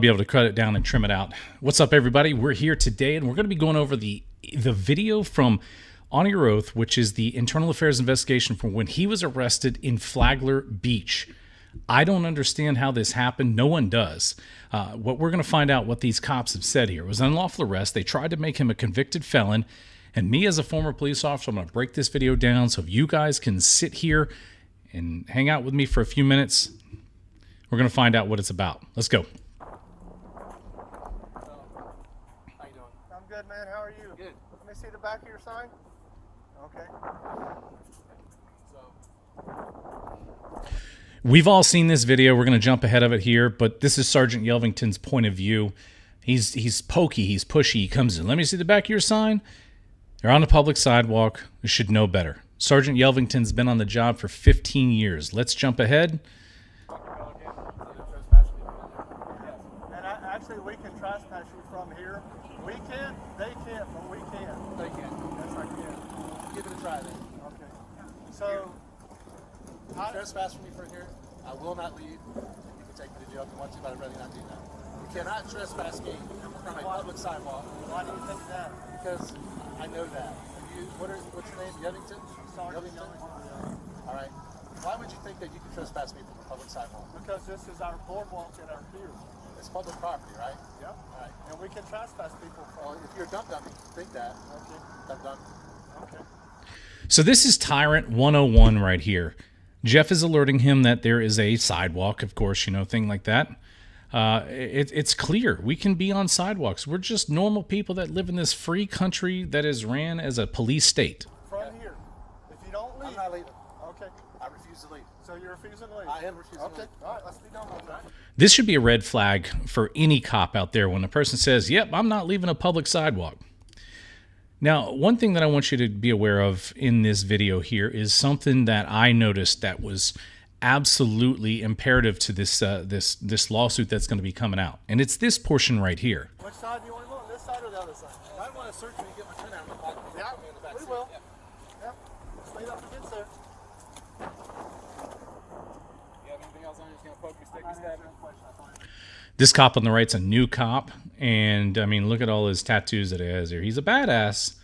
be able to cut it down and trim it out. What's up, everybody? We're here today, and we're going to be going over the video from On Your Oath, which is the internal affairs investigation from when he was arrested in Flagler Beach. I don't understand how this happened. No one does. What we're going to find out what these cops have said here. It was an unlawful arrest. They tried to make him a convicted felon. And me as a former police officer, I'm going to break this video down so you guys can sit here and hang out with me for a few minutes. We're going to find out what it's about. Let's go. Good, man. How are you? Good. Let me see the back of your sign. Okay. We've all seen this video. We're going to jump ahead of it here, but this is Sergeant Yelvington's point of view. He's pokey. He's pushy. He comes in. Let me see the back of your sign. You're on a public sidewalk. You should know better. Sergeant Yelvington's been on the job for 15 years. Let's jump ahead. And actually, we can trespass you from here. We can't. They can't, but we can. They can. Yes, I can. Give it a try then. Okay. So, Trespass from me for here. I will not leave. You can take me to jail if you want to, but I'd rather not do that. You cannot trespass me from a public sidewalk. Why do you think that? Because I know that. What's your name? Yelvington? Yelvington. All right. Why would you think that you can trespass me from a public sidewalk? Because this is our boardwalk and our pier. It's public property, right? Yep. All right. And we can trespass people Well, from. if you're a dumb-dummy, think that. Okay. Dumb-dumb. Okay. So this is Tyrant 101 right here. Jeff is alerting him that there is a sidewalk, of course, you know, thing like that. It's clear. We can be on sidewalks. We're just normal people that live in this free country that is ran as a police state. From here. If you don't leave. I'm not leaving. Okay. I refuse to leave. So you're refusing to leave? I am refusing to Okay. leave. All right. Let's be done with that. This should be a red flag for any cop out there when a person says, yep, I'm not leaving a public sidewalk. Now, one thing that I want you to be aware of in this video here is something that I noticed that was absolutely imperative to this this lawsuit that's going to be coming out. And it's this portion right here. Which side do you want to go on? This side or the other side? I want to search me and get my printout in my pocket. Yeah, Put me in the back we seat. will. Yeah. Yep. Stay up against there. You have anything else on you? Just gonna poke me, stick me, stab me? This cop on the right's a new cop, and I mean, look at all his tattoos that he has here. He's a badass,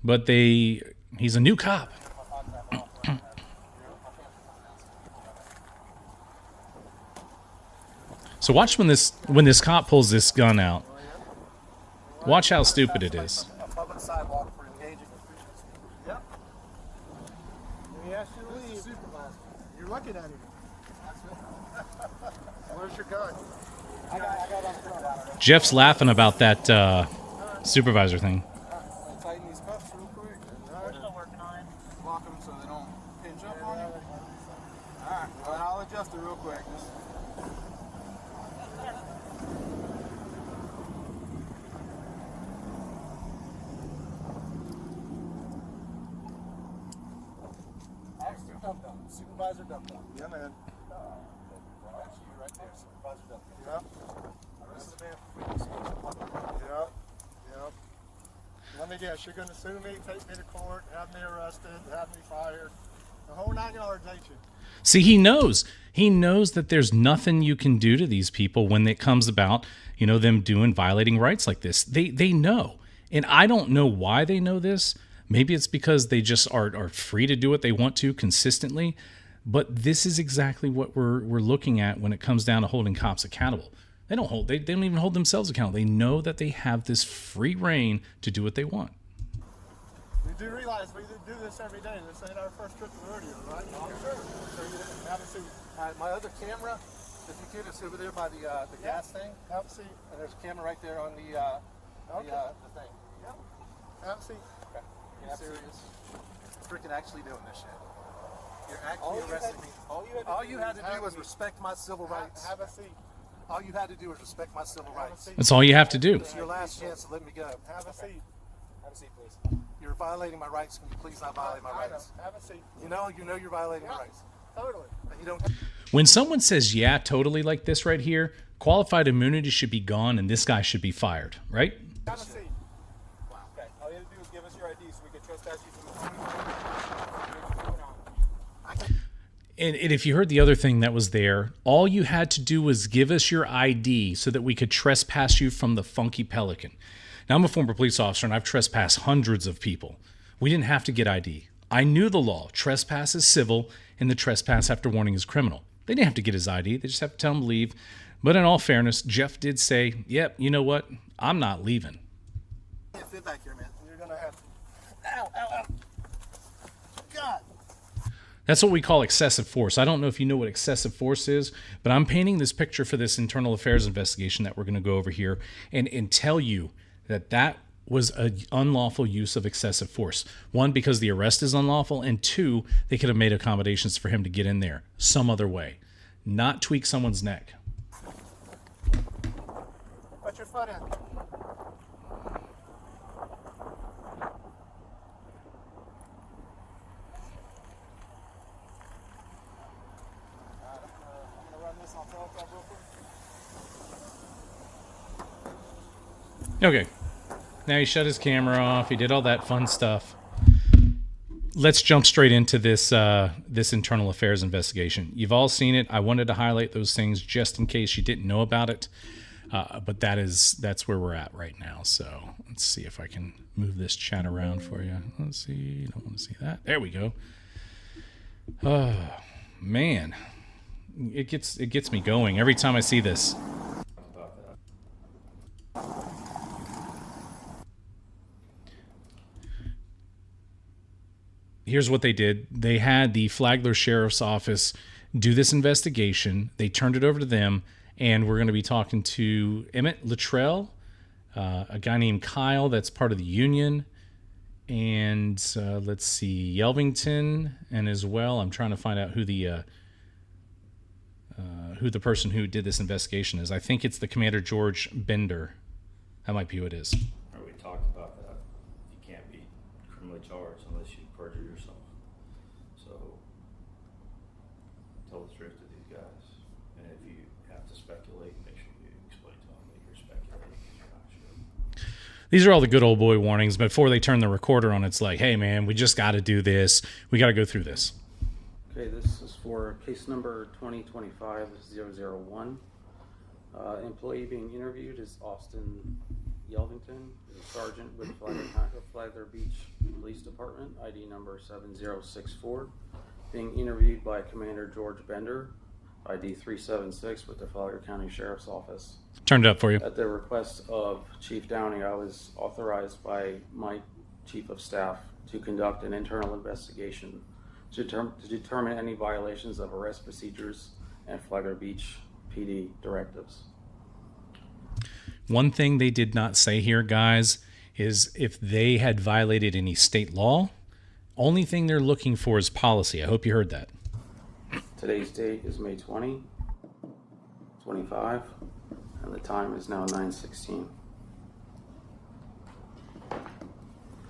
but he's a new cop. So watch when this cop pulls this gun out. Watch how stupid it is. A public sidewalk for engaging with previous people. Yep. Let me ask you to leave. Supervisor. You're looking at him. Where's your gun? I got on the front. Jeff's laughing about that supervisor thing. Tighten these cuffs real quick. We're still working on it. Lock them so they don't pinch up on you. Alright, well, I'll adjust it real quick. Just Supervisor Dump-Dump. Yeah, man. That's you right there, Supervisor Dump-Dump. Yep. Arrested a man for freedom of speech. Yep. Yep. Let me guess. You're going to sue me, take me to court, have me arrested, have me fired. The whole 9 yards, ain't you? See, he knows. He knows that there's nothing you can do to these people when it comes about, you know, them violating rights like this. They know. And I don't know why they know this. Maybe it's because they just are free to do what they want to consistently. But this is exactly what we're looking at when it comes down to holding cops accountable. They don't even hold themselves accountable. They know that they have this free reign to do what they want. You do realize we do this every day. This ain't our first trip to the rodeo, right? Oh, sure. So you have a seat. Alright, my other camera, if you could, is over there by the gas thing. Have a seat. And there's a camera right there on the thing. Yep. Have a seat. Okay. You serious? Freaking actually doing this shit. You're actually arresting me. All you had to do was respect my civil rights. Have a seat. All you had to do was respect my civil rights. That's all you have to do. It's your last chance to let me go. Have a seat. Have a seat, please. You're violating my rights. Can you please not violate my rights? Have a seat. You know you're violating my rights. Totally. And you don't. When someone says, yeah, totally like this right here, qualified immunity should be gone and this guy should be fired, right? Have a seat. Wow. Okay. All you have to do is give us your ID so we can trespass you from the And if you heard the other thing that was there, all you had to do was give us your ID so that we could trespass you from the Funky Pelican. Now, I'm a former police officer, and I've trespassed hundreds of people. We didn't have to get ID. I knew the law. Trespass is civil, and the trespass after warning is criminal. They didn't have to get his ID. They just have to tell him to leave. But in all fairness, Jeff did say, yep, you know what? I'm not leaving. Can't fit back here, man. You're gonna have to. Ow, ow, ow. God. That's what we call excessive force. I don't know if you know what excessive force is, but I'm painting this picture for this internal affairs investigation that we're going to go over here and tell you that that was an unlawful use of excessive force. One, because the arrest is unlawful, and two, they could have made accommodations for him to get in there some other way, not tweak someone's neck. Put your foot in. Okay. Now he shut his camera off. He did all that fun stuff. Let's jump straight into this this internal affairs investigation. You've all seen it. I wanted to highlight those things just in case you didn't know about it. But that's where we're at right now. So let's see if I can move this chat around for you. Let's see. You don't want to see that. There we go. Oh man, it gets me going every time I see this. Here's what they did. They had the Flagler Sheriff's Office do this investigation. They turned it over to them, and we're going to be talking to Emmett Luttrell, a guy named Kyle that's part of the union, and let's see, Yelvington, and as well, I'm trying to find out who the person who did this investigation is. I think it's the Commander George Bender. That might be who it is. We talked about that. You can't be criminally charged unless you perjure yourself. So tell the truth to these guys. And if you have to speculate, make sure you explain to them that you're speculating and you're not sure. These are all the good old boy warnings. Before they turn the recorder on, it's like, hey man, we just got to do this. We got to go through this. Okay, this is for case number 2025-001. Employee being interviewed is Austin Yelvington, a sergeant with Flagler Beach Police Department, ID number 7064. Being interviewed by Commander George Bender, ID 376 with the Flagler County Sheriff's Office. Turned it up for you. At the request of Chief Downey, I was authorized by my Chief of Staff to conduct an internal investigation to determine any violations of arrest procedures and Flagler Beach PD directives. One thing they did not say here, guys, is if they had violated any state law. Only thing they're looking for is policy. I hope you heard that. Today's date is May 20, 25, and the time is now 9:16.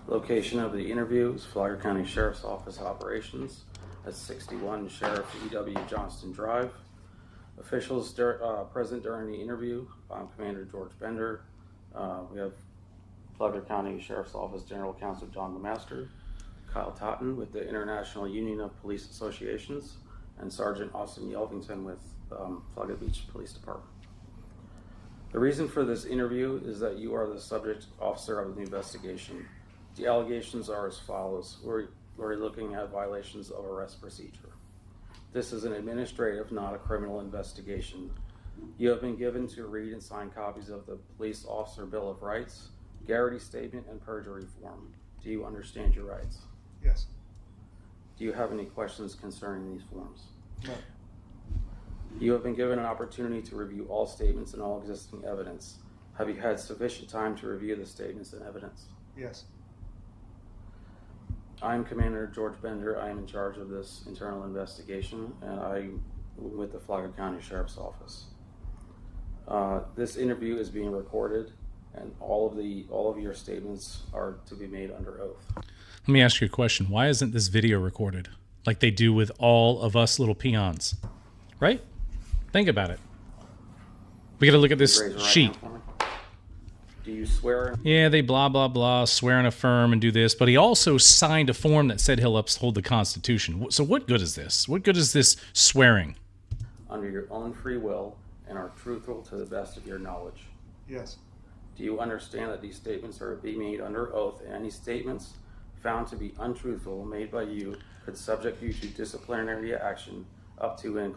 Location of the interview is Flagler County Sheriff's Office Operations at 61 Sheriff E.W. Johnston Drive. Officials present during the interview, Commander George Bender. We have Flagler County Sheriff's Office General Counsel John Lemaster, Kyle Totten with the International Union of Police Associations, and Sergeant Austin Yelvington with Flagler Beach Police Department. The reason for this interview is that you are the subject officer of the investigation. The allegations are as follows. We're looking at violations of arrest procedure. This is an administrative, not a criminal investigation. You have been given to read and sign copies of the Police Officer Bill of Rights, Garrity Statement, and Perjury Form. Do you understand your rights? Yes. Do you have any questions concerning these forms? No. You have been given an opportunity to review all statements and all existing evidence. Have you had sufficient time to review the statements and evidence? Yes. I'm Commander George Bender. I am in charge of this internal investigation, and I'm with the Flagler County Sheriff's Office. This interview is being recorded, and all of your statements are to be made under oath. Let me ask you a question. Why isn't this video recorded like they do with all of us little peons? Right? Think about it. We got to look at this Raise your right sheet. hand for me. Do you swear? Yeah, they blah, blah, blah, swear and affirm and do this. But he also signed a form that said he'll uphold the Constitution. So what good is this? What good is this swearing? Under your own free will and are truthful to the best of your knowledge. Yes. Do you understand that these statements are being made under oath, and any statements found to be untruthful made by you could subject you to disciplinary action up to and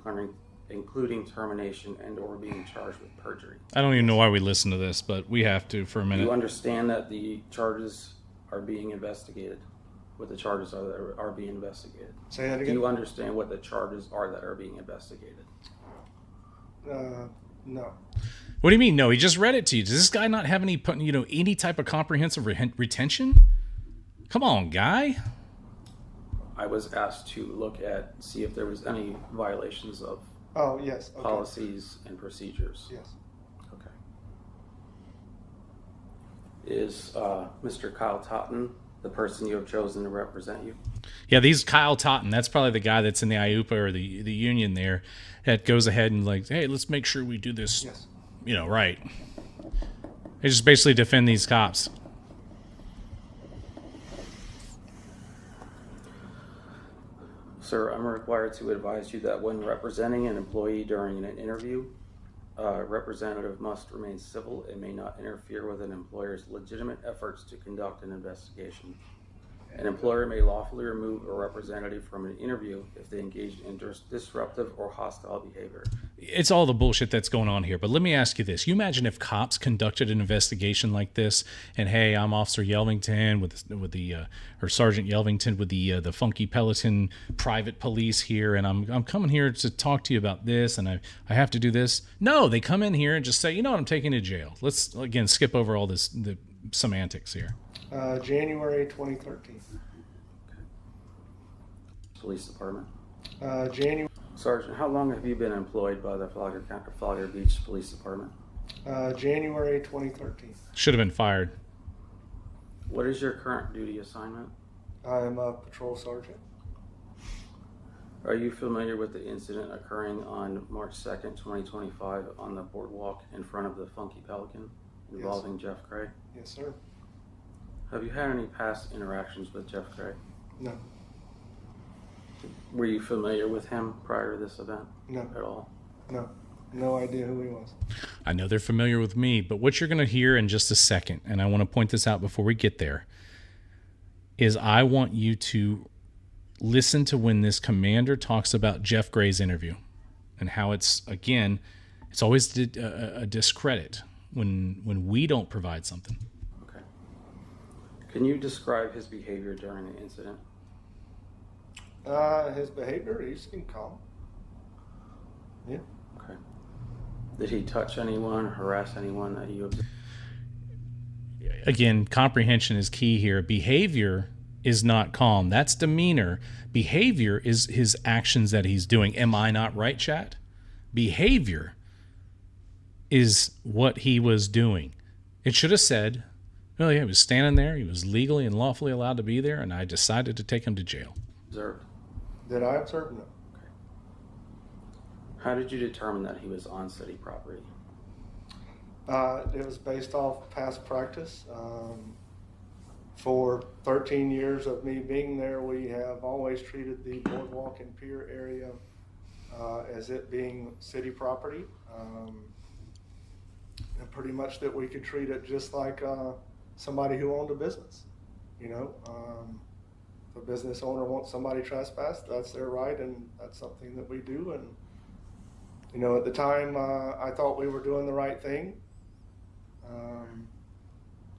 including termination and or being charged with perjury? I don't even know why we listen to this, but we have to for a Do minute. you understand that the charges are being investigated? What the charges are that are being investigated? Say that Do again? you understand what the charges are that are being investigated? No. What do you mean? No, he just read it to you. Does this guy not have any, any type of comprehensive retention? Come on, guy. I was asked to look at, see if there was any violations of Oh, yes. Okay. policies and procedures. Yes. Okay. Is Mr. Kyle Totten the person you have chosen to represent you? Yeah, these Kyle Totten, that's probably the guy that's in the IUPA or the union there that goes ahead and like, hey, let's make sure we do this, Yes. Right. They just basically defend these cops. Sir, I'm required to advise you that when representing an employee during an interview, a representative must remain civil and may not interfere with an employer's legitimate efforts to conduct an investigation. An employer may lawfully remove a representative from an interview if they engage in disruptive or hostile behavior. It's all the bullshit that's going on here. But let me ask you this. You imagine if cops conducted an investigation like this and, hey, I'm Officer Yelvington or Sergeant Yelvington with the Funky Peloton private police here, and I'm coming here to talk to you about this, and I have to do this. No, they come in here and just say, I'm taking you to jail. Let's, again, skip over all the semantics here. January 2013. Police Department. January. Sergeant, how long have you been employed by the Flagler Beach Police Department? January 2013. Should have been fired. What is your current duty assignment? I am a patrol sergeant. Are you familiar with the incident occurring on March 2nd, 2025 on the boardwalk in front of the Funky Pelican involving Jeff Craig? Yes, sir. Have you had any past interactions with Jeff Craig? No. Were you familiar with him prior to this event? No. At all? No. No idea who he was. I know they're familiar with me, but what you're going to hear in just a second, and I want to point this out before we get there, is I want you to listen to when this commander talks about Jeff Gray's interview and how it's always a discredit when we don't provide something. Okay. Can you describe his behavior during the incident? His behavior, he seemed calm. Yeah. Okay. Did he touch anyone, harass anyone that you observed? Again, comprehension is key here. Behavior is not calm. That's demeanor. Behavior is his actions that he's doing. Am I not right, chat? Behavior is what he was doing. It should have said, well, yeah, he was standing there. He was legally and lawfully allowed to be there, and I decided to take him to jail. Observed. Did I observe? No. Okay. How did you determine that he was on city property? It was based off past practice. For 13 years of me being there, we have always treated the boardwalk and pier area as it being city property. And pretty much that we could treat it just like somebody who owned a business. If a business owner wants somebody trespassed, that's their right, and that's something that we do. And at the time, I thought we were doing the right thing,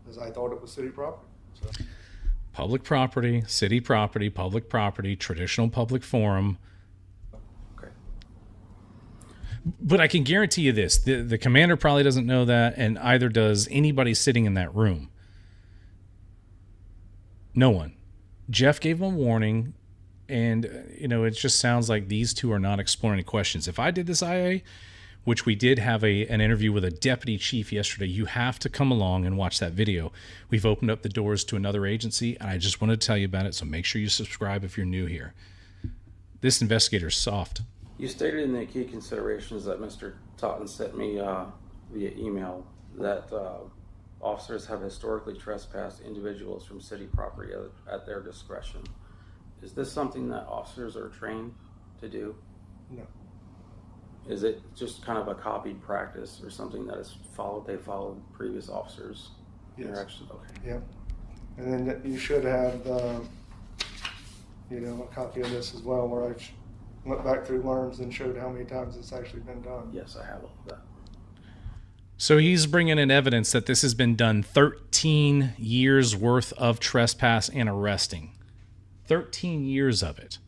because I thought it was city property. So. Public property, city property, public property, traditional public forum. Okay. But I can guarantee you this, the commander probably doesn't know that, and either does anybody sitting in that room. No one. Jeff gave him a warning, and it just sounds like these two are not exploring any questions. If I did this IA, which we did have an interview with a deputy chief yesterday, you have to come along and watch that video. We've opened up the doors to another agency, and I just wanted to tell you about it, so make sure you subscribe if you're new here. This investigator's soft. You stated in the key considerations that Mr. Totten sent me via email that Officers have historically trespassed individuals from city property at their discretion. Is this something that officers are trained to do? No. Is it just kind of a copied practice or something that is followed? They followed previous officers' Yes. interaction. Okay. Yep. And then you should have the, a copy of this as well, where I went back through LERMs and showed how many times it's actually been done. Yes, I have all of that. So he's bringing in evidence that this has been done 13 years worth of trespass and arresting. 13 years of it.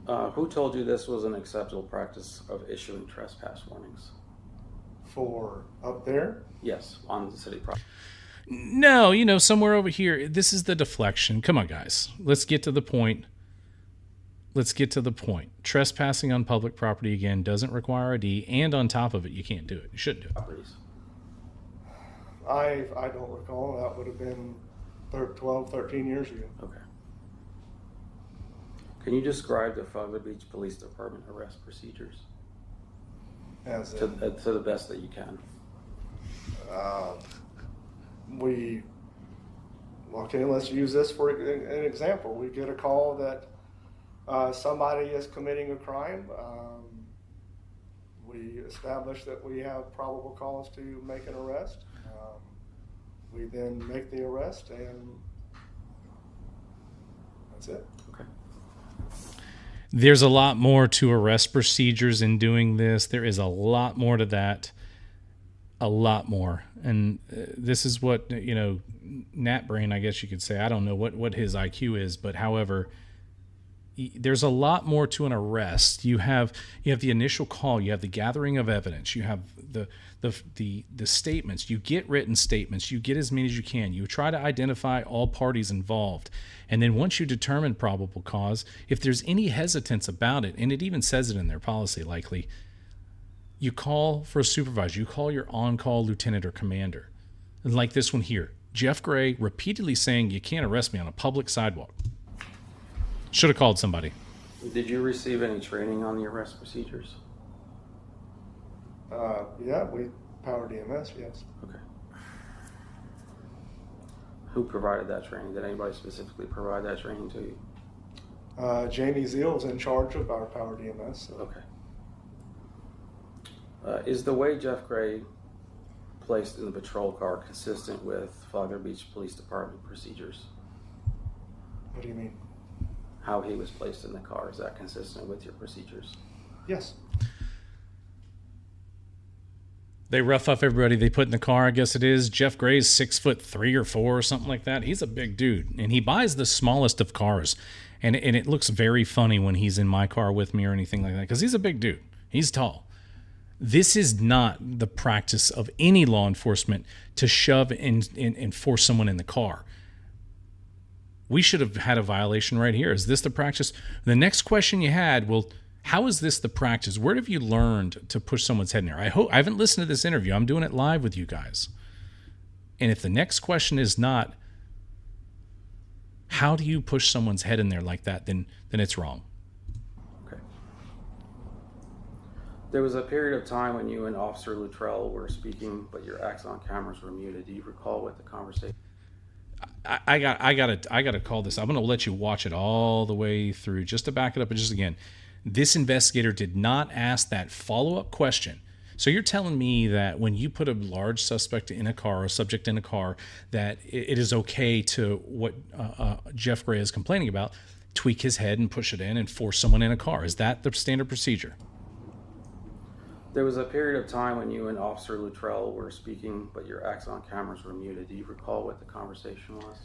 Who told you this was an acceptable practice of issuing trespass warnings? For up there? Yes, on the city property. No, somewhere over here. This is the deflection. Come on, guys. Let's get to the point. Trespassing on public property, again, doesn't require ID, and on top of it, you can't do it. You shouldn't do it. Properties. I don't recall. That would have been 12, 13 years ago. Okay. Can you describe the Flagler Beach Police Department arrest procedures As to the best that you can? Let's use this for an example. We get a call that somebody is committing a crime. We establish that we have probable cause to make an arrest. We then make the arrest, and that's it. Okay. There's a lot more to arrest procedures in doing this. There is a lot more to that. A lot more. And this is what, Nat Brain, I guess you could say. I don't know what his IQ is, but however, there's a lot more to an arrest. You have the initial call, you have the gathering of evidence, you have the statements, you get written statements, you get as many as you can. You try to identify all parties involved. And then once you determine probable cause, if there's any hesitance about it, and it even says it in their policy likely, you call for a supervisor, you call your on-call lieutenant or commander. And like this one here, Jeff Gray repeatedly saying you can't arrest me on a public sidewalk. Should have called somebody. Did you receive any training on the arrest procedures? Yeah, we powered EMS, yes. Okay. Who provided that training? Did anybody specifically provide that training to you? Jamie Zeal's in charge of our powered EMS. So. Okay. Is the way Jeff Gray placed in the patrol car consistent with Flagler Beach Police Department procedures? What do you mean? How he was placed in the car, is that consistent with your procedures? Yes. They rough up everybody they put in the car, I guess it is. Jeff Gray's 6'3" or 4" or something like that. He's a big dude, and he buys the smallest of cars. And it looks very funny when he's in my car with me or anything like that, because he's a big dude. He's tall. This is not the practice of any law enforcement to shove and force someone in the car. We should have had a violation right here. Is this the practice? The next question you had, well, how is this the practice? Where have you learned to push someone's head in there? I haven't listened to this interview. I'm doing it live with you guys. And if the next question is not, how do you push someone's head in there like that, then it's wrong. Okay. There was a period of time when you and Officer Luttrell were speaking, but your Axon cameras were muted. Do you recall what the conversation? I gotta call this. I'm gonna let you watch it all the way through just to back it up. And just again, this investigator did not ask that follow-up question. So you're telling me that when you put a large suspect in a car, or a subject in a car, that it is okay to what Jeff Gray is complaining about, tweak his head and push it in and force someone in a car? Is that the standard procedure? There was a period of time when you and Officer Luttrell were speaking, but your Axon cameras were muted. Do you recall what the conversation was?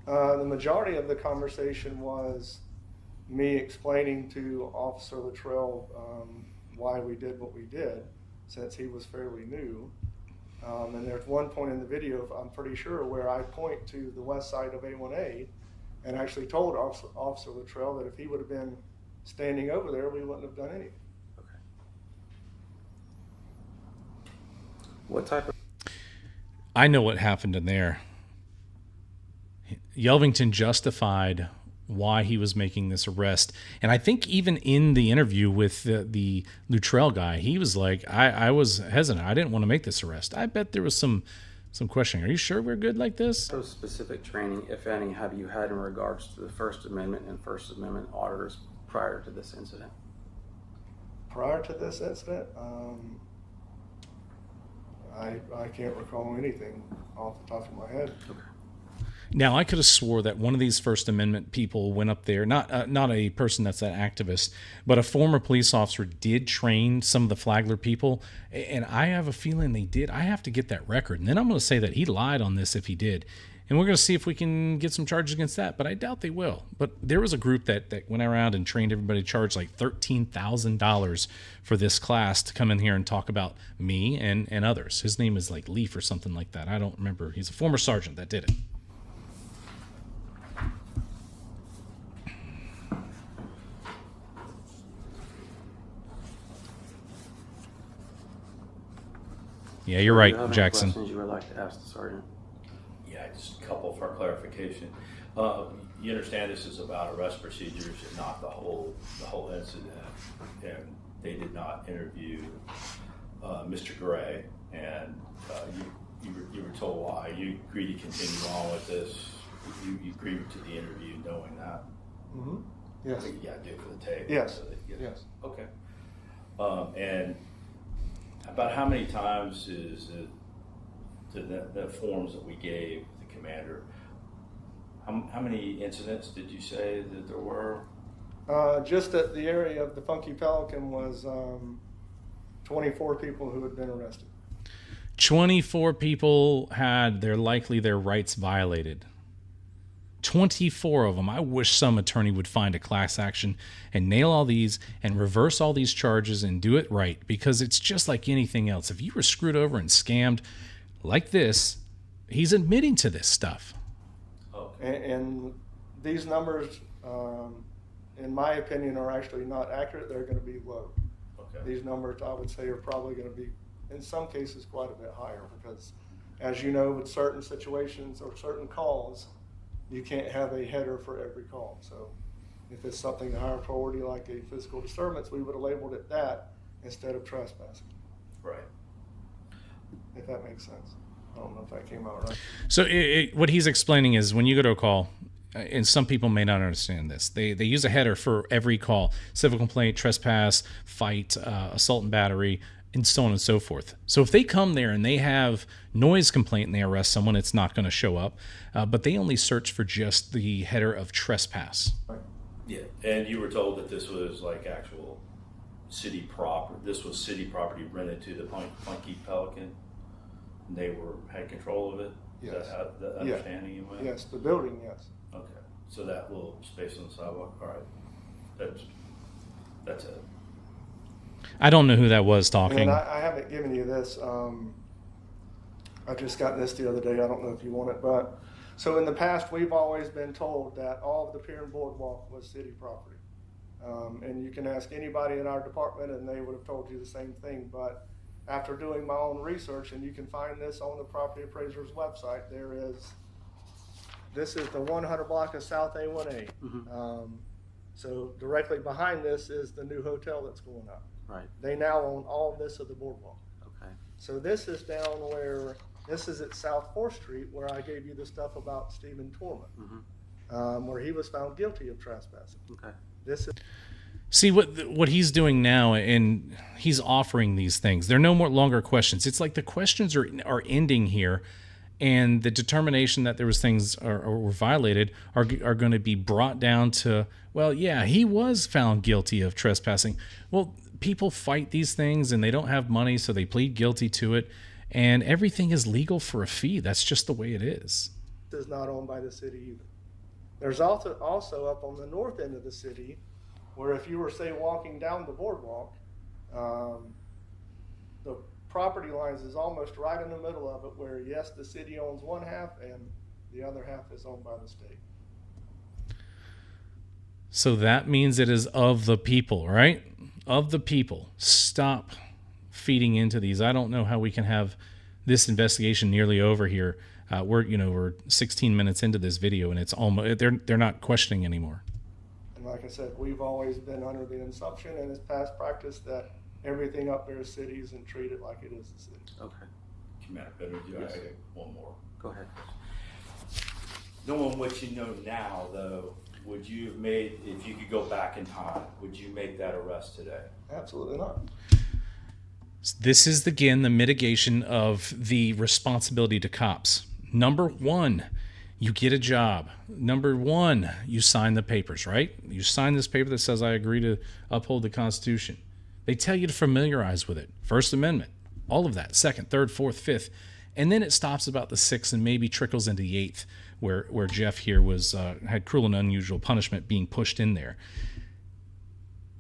The majority of the conversation was me explaining to Officer Luttrell why we did what we did, since he was fairly new. And there's one point in the video, I'm pretty sure, where I point to the west side of A1A and actually told Officer Luttrell that if he would have been standing over there, we wouldn't have done anything. What type of... I know what happened in there. Yelvington justified why he was making this arrest. And I think even in the interview with the Luttrell guy, he was like, I was hesitant. I didn't want to make this arrest. I bet there was some questioning. Are you sure we're good like this? What specific training, if any, have you had in regards to the First Amendment and First Amendment auditors prior to this incident? Prior to this incident, I can't recall anything off the top of my head. Okay. Now, I could have swore that one of these First Amendment people went up there, not a person that's an activist, but a former police officer did train some of the Flagler people, and I have a feeling they did. I have to get that record, and then I'm going to say that he lied on this if he did. And we're going to see if we can get some charges against that, but I doubt they will. But there was a group that went around and trained everybody, charged like $13,000 for this class to come in here and talk about me and others. His name is like Leaf or something like that. I don't remember. He's a former sergeant that did it. Yeah, you're Do right, you have any Jackson. questions you would like to ask the sergeant? Yeah, just a couple for clarification. You understand this is about arrest procedures and not the whole incident, and they did not interview Mr. Gray, and you were told why. You agreed to continue on with this. You agreed to the interview knowing that. Mm-hmm. Yes. You got to do it for the tape. Yes. So that, Yes. Okay. And about how many times is it the forms that we gave the commander? How many incidents did you say that there were? Just at the area of the Funky Pelican was 24 people who had been arrested. 24 people had their rights violated. 24 of them. I wish some attorney would find a class action and nail all these and reverse all these charges and do it right, because it's just like anything else. If you were screwed over and scammed like this, he's admitting to this stuff. Okay. And these numbers, in my opinion, are actually not accurate. They're going to be low. Okay. These numbers, I would say, are probably going to be, in some cases, quite a bit higher, because, as you know, with certain situations or certain calls, you can't have a header for every call. So if it's something of higher priority like a physical disturbance, we would have labeled it that instead of trespassing, Right. if that makes sense. I don't know if that came out right. So what he's explaining is when you go to a call, and some people may not understand this, they use a header for every call: civil complaint, trespass, fight, assault and battery, and so on and so forth. So if they come there and they have noise complaint and they arrest someone, it's not going to show up. But they only search for just the header of trespass. Right. Yeah. And you were told that this was like actual city property. This was city property rented to the Funky Pelican. And they had control of it. Yes. Is that how the understanding you went? Yes, the building, yes. Okay. So that little space on the sidewalk. All right. That's it. I don't know who that was talking. And I haven't given you this. I just got this the other day. I don't know if you want it, but so in the past we've always been told that all of the pier and boardwalk was city property. And you can ask anybody in our department and they would have told you the same thing. But after doing my own research, and you can find this on the property appraiser's website, this is the 100 block of South A1A. Mm-hmm. So directly behind this is the new hotel that's going up. Right. They now own all of this of the boardwalk. Okay. So this is down where, this is at South 4th Street, where I gave you the stuff about Stephen Torman, Mm-hmm. where he was found guilty of trespassing. Okay. This is See what he's doing now, and he's offering these things. They're no more longer questions. It's like the questions are ending here, and the determination that there was things or were violated are going to be brought down to, well, yeah, he was found guilty of trespassing. Well, people fight these things and they don't have money, so they plead guilty to it, and everything is legal for a fee. That's just the way it is. not owned by the city either. There's also up on the north end of the city, where if you were, say, walking down the boardwalk, the property lines is almost right in the middle of it, where yes, the city owns one half and the other half is owned by the state. So that means it is of the people, right? Of the people. Stop feeding into these. I don't know how we can have this investigation nearly over here We're 16 minutes into this video, and it's almost they're not questioning anymore. And like I said, we've always been under the assumption, and it's past practice, that everything up there is cities and treat it like it is the city. Okay, Commander Bennett, I got one more. go ahead. Knowing what you know now, though, would you have made, if you could go back in time, would you make that arrest today? Absolutely not. This is, again, the mitigation of the responsibility to cops. Number one, you get a job. Number one, you sign the papers, right? You sign this paper that says, I agree to uphold the Constitution. They tell you to familiarize with it. First Amendment, all of that. Second, third, fourth, fifth. And then it stops about the sixth and maybe trickles into the eighth, where Jeff here was had cruel and unusual punishment being pushed in there.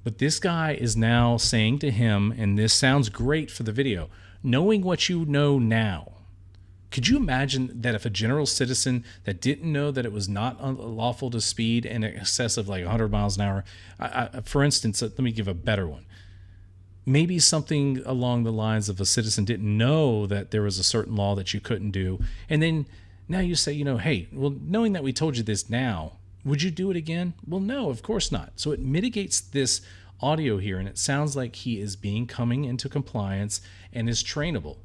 But this guy is now saying to him, and this sounds great for the video, knowing what you know now, could you imagine that if a general citizen that didn't know that it was not lawful to speed in excess of like 100 miles an hour, for instance, let me give a better one. Maybe something along the lines of a citizen didn't know that there was a certain law that you couldn't do. And then now you say, hey, well, knowing that we told you this now, would you do it again? Well, no, of course not. So it mitigates this audio here, and it sounds like he is coming into compliance and is trainable.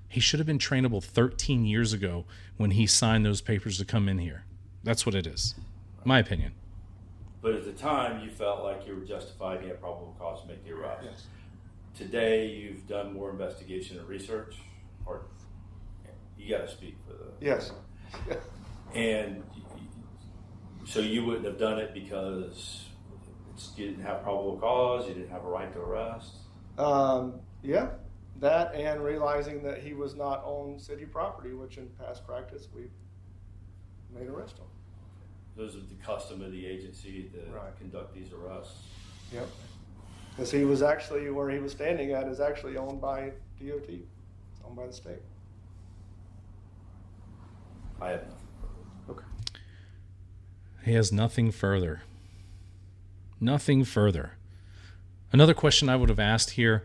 He should have been trainable 13 years ago when he signed those papers to come in here. That's what it is. My opinion. But at the time, you felt like you were justified, you had probable cause to make the arrest. Yes. Today, you've done more investigation and research, or you got to speak for the... Yes. And so you wouldn't have done it because you didn't have probable cause, you didn't have a right to arrest? Yeah, that and realizing that he was not on city property, which in past practice we've made arrest on. Those are the custom of the agency to Right. conduct these arrests. Yep. Because he was actually, where he was standing at is actually owned by DOT. It's owned by the state. I have nothing. Okay. He has nothing further. Nothing further. Another question I would have asked here,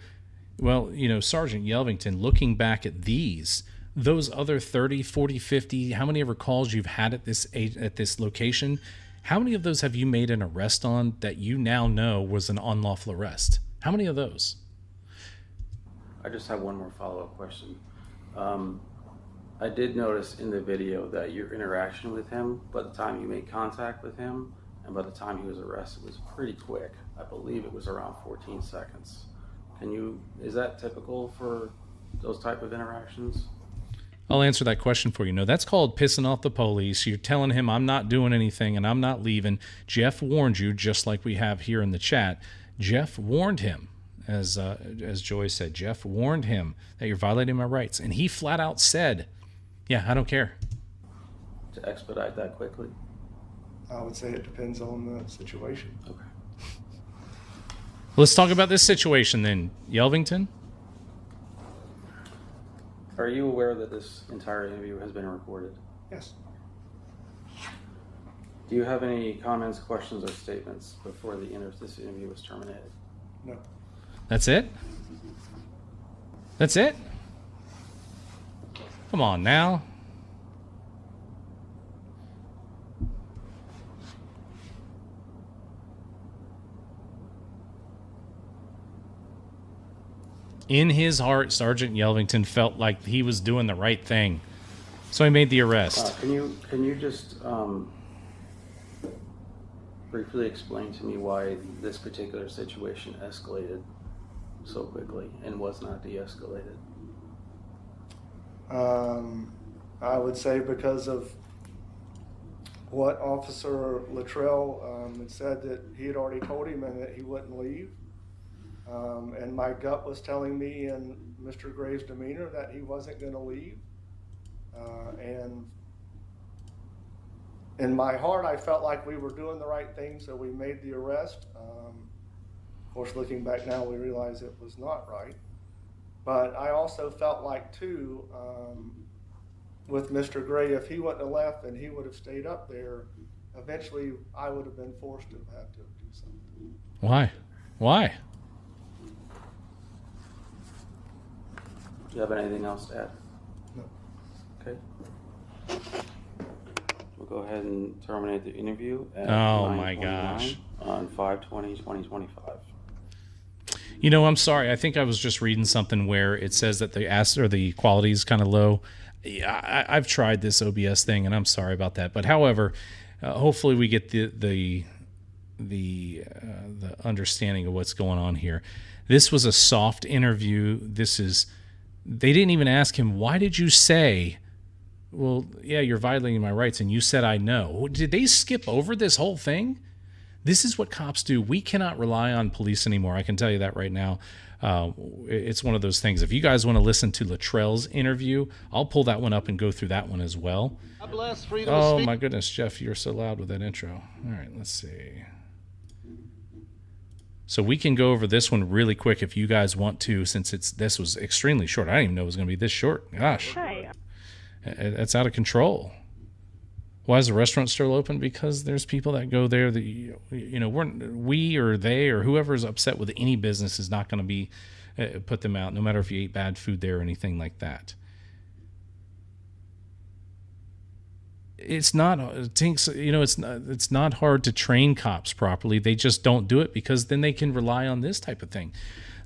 well, Sergeant Yelvington, looking back at those other 30, 40, 50, how many ever calls you've had at this location, how many of those have you made an arrest on that you now know was an unlawful arrest? How many of those? I just have one more follow-up question. I did notice in the video that your interaction with him, by the time you made contact with him and by the time he was arrested, was pretty quick. I believe it was around 14 seconds. Is that typical for those type of interactions? I'll answer that question for you. No, that's called pissing off the police. You're telling him I'm not doing anything and I'm not leaving. Jeff warned you, just like we have here in the chat. Jeff warned him, as Joy said, Jeff warned him that you're violating my rights. And he flat out said, yeah, I don't care. To expedite that quickly? I would say it depends on the situation. Okay. Let's talk about this situation then, Yelvington. Are you aware that this entire interview has been recorded? Yes. Do you have any comments, questions, or statements before this interview was terminated? No. That's it? That's it? Come on now. In his heart, Sergeant Yelvington felt like he was doing the right thing. So he made the arrest. Can you just briefly explain to me why this particular situation escalated so quickly and was not de-escalated? I would say because of what Officer Luttrell had said, that he had already told him and that he wouldn't leave. And my gut was telling me in Mr. Gray's demeanor that he wasn't going to leave. And in my heart, I felt like we were doing the right thing, so we made the arrest. Of course, looking back now, we realize it was not right. But I also felt like, too, with Mr. Gray, if he wouldn't have left and he would have stayed up there, eventually I would have been forced to have to do something. Why? Why? Do you have anything else to add? No. Okay. We'll go ahead and terminate the interview at Oh, my 9:29 gosh. on 5/20/2025. You know, I'm sorry. I think I was just reading something where it says that the quality is kind of low. Yeah, I've tried this OBS thing, and I'm sorry about that. But however, hopefully we get the understanding of what's going on here. This was a soft interview. They didn't even ask him, why did you say, well, yeah, you're violating my rights, and you said I know. Did they skip over this whole thing? This is what cops do. We cannot rely on police anymore. I can tell you that right now. It's one of those things. If you guys want to listen to Luttrell's interview, I'll pull that one up and go through that one as well. God bless freedom Oh, of speech. my goodness, Jeff, you're so loud with that intro. All right, let's see. So we can go over this one really quick if you guys want to, since this was extremely short. I didn't even know it was going to be this short. Gosh. Hi. It's out of control. Why is the restaurant still open? Because there's people that go there that, we or they or whoever is upset with any business is not going to be put them out, no matter if you ate bad food there or anything like that. It's not hard to train cops properly. They just don't do it because then they can rely on this type of thing.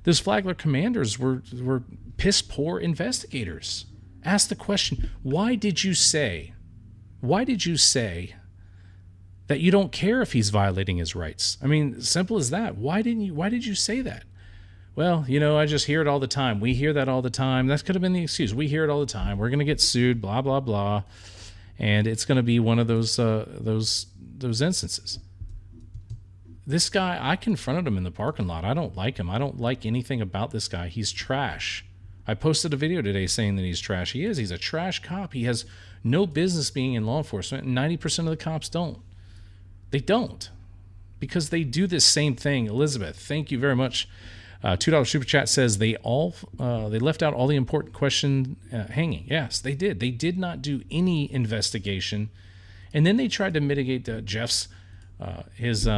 Those Flagler commanders were piss poor investigators. Ask the question, why did you say that you don't care if he's violating his rights? I mean, simple as that. Why did you say that? Well, I just hear it all the time. We hear that all the time. That could have been the excuse. We hear it all the time. We're going to get sued, blah, blah, blah. And it's going to be one of those instances. This guy, I confronted him in the parking lot. I don't like him. I don't like anything about this guy. He's trash. I posted a video today saying that he's trash. He is. He's a trash cop. He has no business being in law enforcement, and 90% of the cops don't. They don't, because they do this same thing. Elizabeth, thank you very much. $2 super chat says they left out all the important question hanging. Yes, they did. They did not do any investigation, and then they tried to mitigate Jeff's his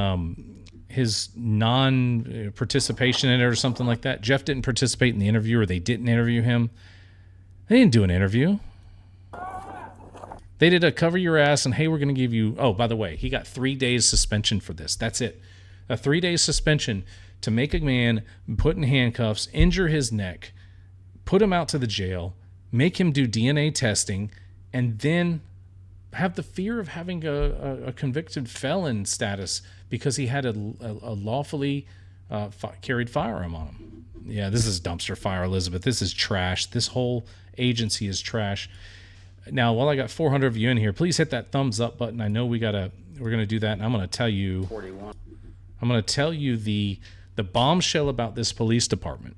non-participation in it or something like that. Jeff didn't participate in the interview, or they didn't interview him. They didn't do an interview. They did a cover your ass and, hey, we're going to give you... Oh, by the way, he got 3 days suspension for this. That's it. A 3-day suspension to make a man put in handcuffs, injure his neck, put him out to the jail, make him do DNA testing, and then have the fear of having a convicted felon status because he had a lawfully carried firearm on him. Yeah, this is dumpster fire, Elizabeth. This is trash. This whole agency is trash. Now, while I got 400 of you in here, please hit that thumbs up button. I know we're gonna do that, and I'm gonna tell you 41. I'm gonna tell you the bombshell about this police department.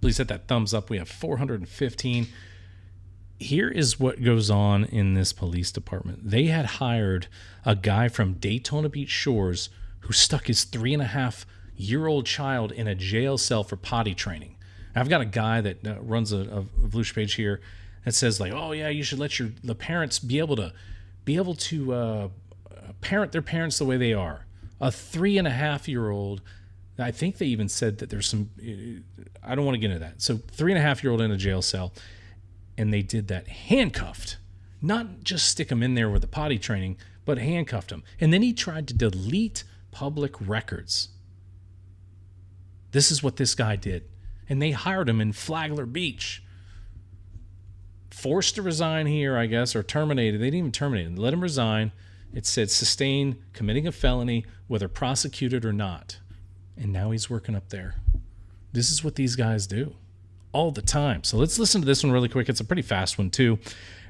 Please hit that thumbs up. We have 415. Here is what goes on in this police department. They had hired a guy from Daytona Beach Shores who stuck his 3.5-year-old child in a jail cell for potty training. I've got a guy that runs a Volusia page here that says, like, oh yeah, you should let the parents be able to parent their parents the way they are. A 3.5-year-old. I think they even said that there's some. I don't want to get into that. So 3.5-year-old in a jail cell, and they did that handcuffed, not just stick him in there with the potty training, but handcuffed him. And then he tried to delete public records. This is what this guy did, and they hired him in Flagler Beach. Forced to resign here, I guess, or terminated. They didn't even terminate him. They let him resign. It said sustain committing a felony, whether prosecuted or not. And now he's working up there. This is what these guys do all the time. So let's listen to this one really quick. It's a pretty fast one too.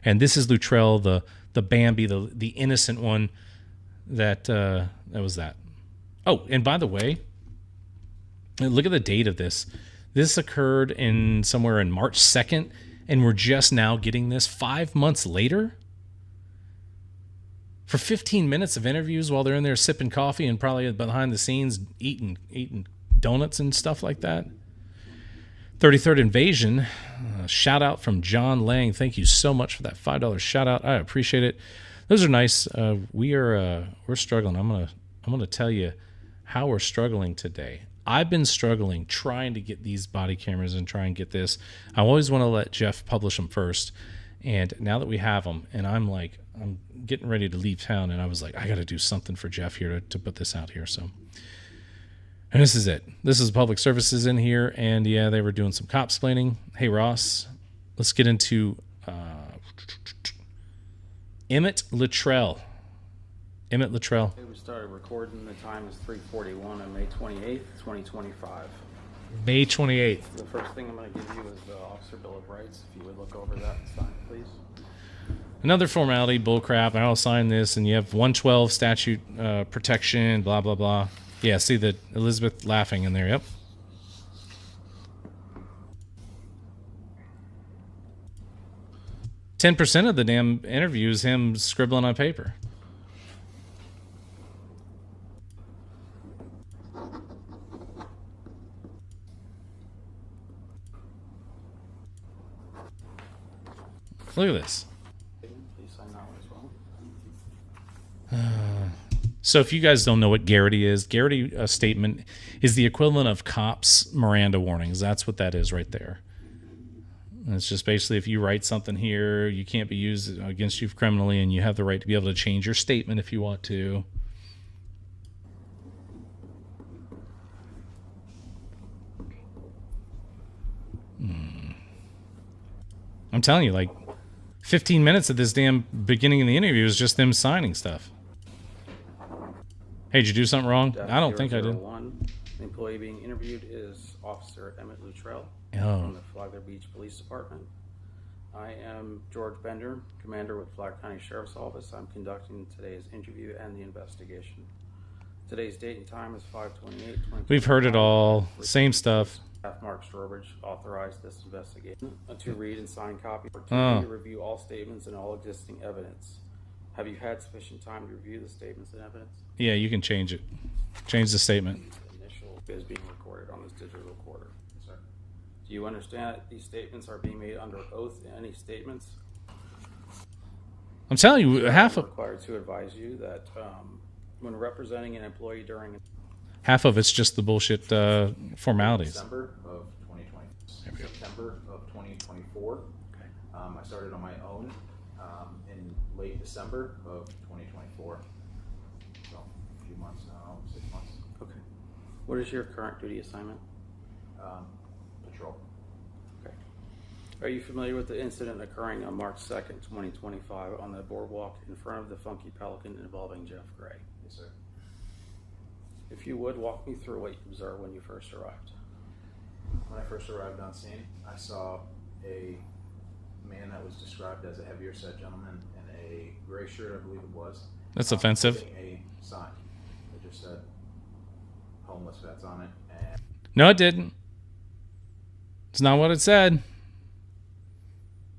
And this is Luttrell, the Bambi, the innocent one that was that. Oh, and by the way, look at the date of this. This occurred somewhere in March 2nd. And we're just now getting this 5 months later for 15 minutes of interviews while they're in there sipping coffee and probably behind the scenes eating donuts and stuff like that. 33rd Invasion, shout out from John Lang. Thank you so much for that $5 shout out. I appreciate it. Those are nice. We're struggling. I'm gonna tell you how we're struggling today. I've been struggling trying to get these body cameras and try and get this. I always want to let Jeff publish them first. And now that we have them, and I'm getting ready to leave town, and I was like, I got to do something for Jeff here to put this out here. So, and this is it. This is public services in here, and yeah, they were doing some cop splaining. Hey, Ross, let's get into Emmett Luttrell. Emmett Luttrell. Okay, we started recording. The time is 3:41 on May 28th, 2025. May 28th. The first thing I'm going to give you is the Officer Bill of Rights. If you would look over that and sign, please. Another formality, bullcrap. I'll sign this, and you have 112 statute protection, blah, blah, blah. Yeah, see the Elizabeth laughing in there. Yep. %10 of the damn interview is him scribbling on paper. Look at this. Please sign that one as well. So if you guys don't know what Garrity is, Garrity statement is the equivalent of cops' Miranda warnings. That's what that is right there. And it's just basically if you write something here, you can't be used against you criminally, and you have the right to be able to change your statement if you want to. I'm telling you, like 15 minutes of this damn beginning of the interview is just them signing stuff. Hey, did you do something wrong? I don't think I did. 001. The employee being interviewed is Officer Emmett Luttrell Oh. from the Flagler Beach Police Department. I am George Bender, Commander with Flagler County Sheriff's Office. I'm conducting today's interview and the investigation. Today's date and time is 5/28/2025. We've heard it all. Same stuff. Staff Mark Strobridge authorized this investigation to read and sign copy or Oh. to review all statements and all existing evidence. Have you had sufficient time to review the statements and evidence? Yeah, you can change it. Change the statement. The initial is being recorded on this digital recorder. Sir. Do you understand that these statements are being made under oath? Any statements? I'm telling you, half I'm of required to advise you that when representing an employee during it's just the bullshit formalities. December of 2020. September of 2024. Okay. I started on my own in late December of 2024. So a few months now, 6 months. Okay. What is your current duty assignment? Patrol. Okay. Are you familiar with the incident occurring on March 2nd, 2025 on the boardwalk in front of the Funky Pelican involving Jeff Gray? Yes, sir. If you would, walk me through what you observed when you first arrived. When I first arrived on scene, I saw a man that was described as a heavier set gentleman in a gray shirt, I believe it was. That's offensive. Holding a sign that just said homeless vets on it. And No, it didn't. It's not what it said.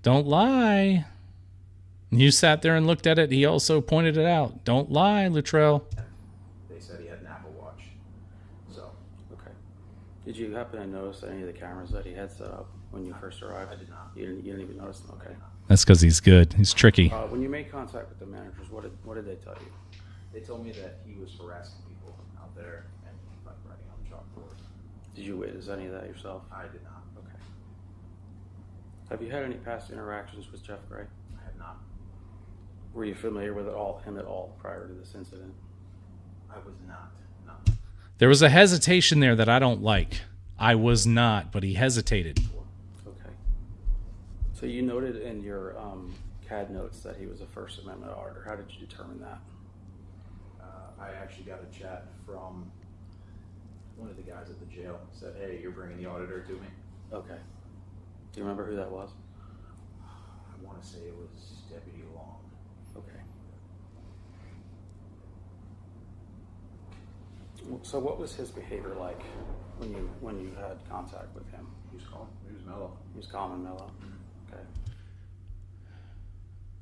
Don't lie. You sat there and looked at it. He also pointed it out. Don't lie, Luttrell. they said he had an Apple Watch. So Okay. Did you happen to notice any of the cameras that he had set up when you first arrived? I did not. You didn't even notice them? Okay. That's because he's good. He's tricky. When you made contact with the managers, what did they tell you? They told me that he was harassing people out there and like writing on chalkboard. Did you witness any of that yourself? I did not. Okay. Have you had any past interactions with Jeff Gray? I have not. Were you familiar with him at all prior to this incident? I was not. No. There was a hesitation there that I don't like. I was not, but he hesitated. Okay. So you noted in your CAD notes that he was a First Amendment auditor. How did you determine that? I actually got a chat from one of the guys at the jail. Said, "Hey, you're bringing the auditor to me." Okay. Do you remember who that was? I want to say it was Deputy Long. Okay. So what was his behavior like when you had contact with him? He was calm. He was mellow. He was calm and mellow.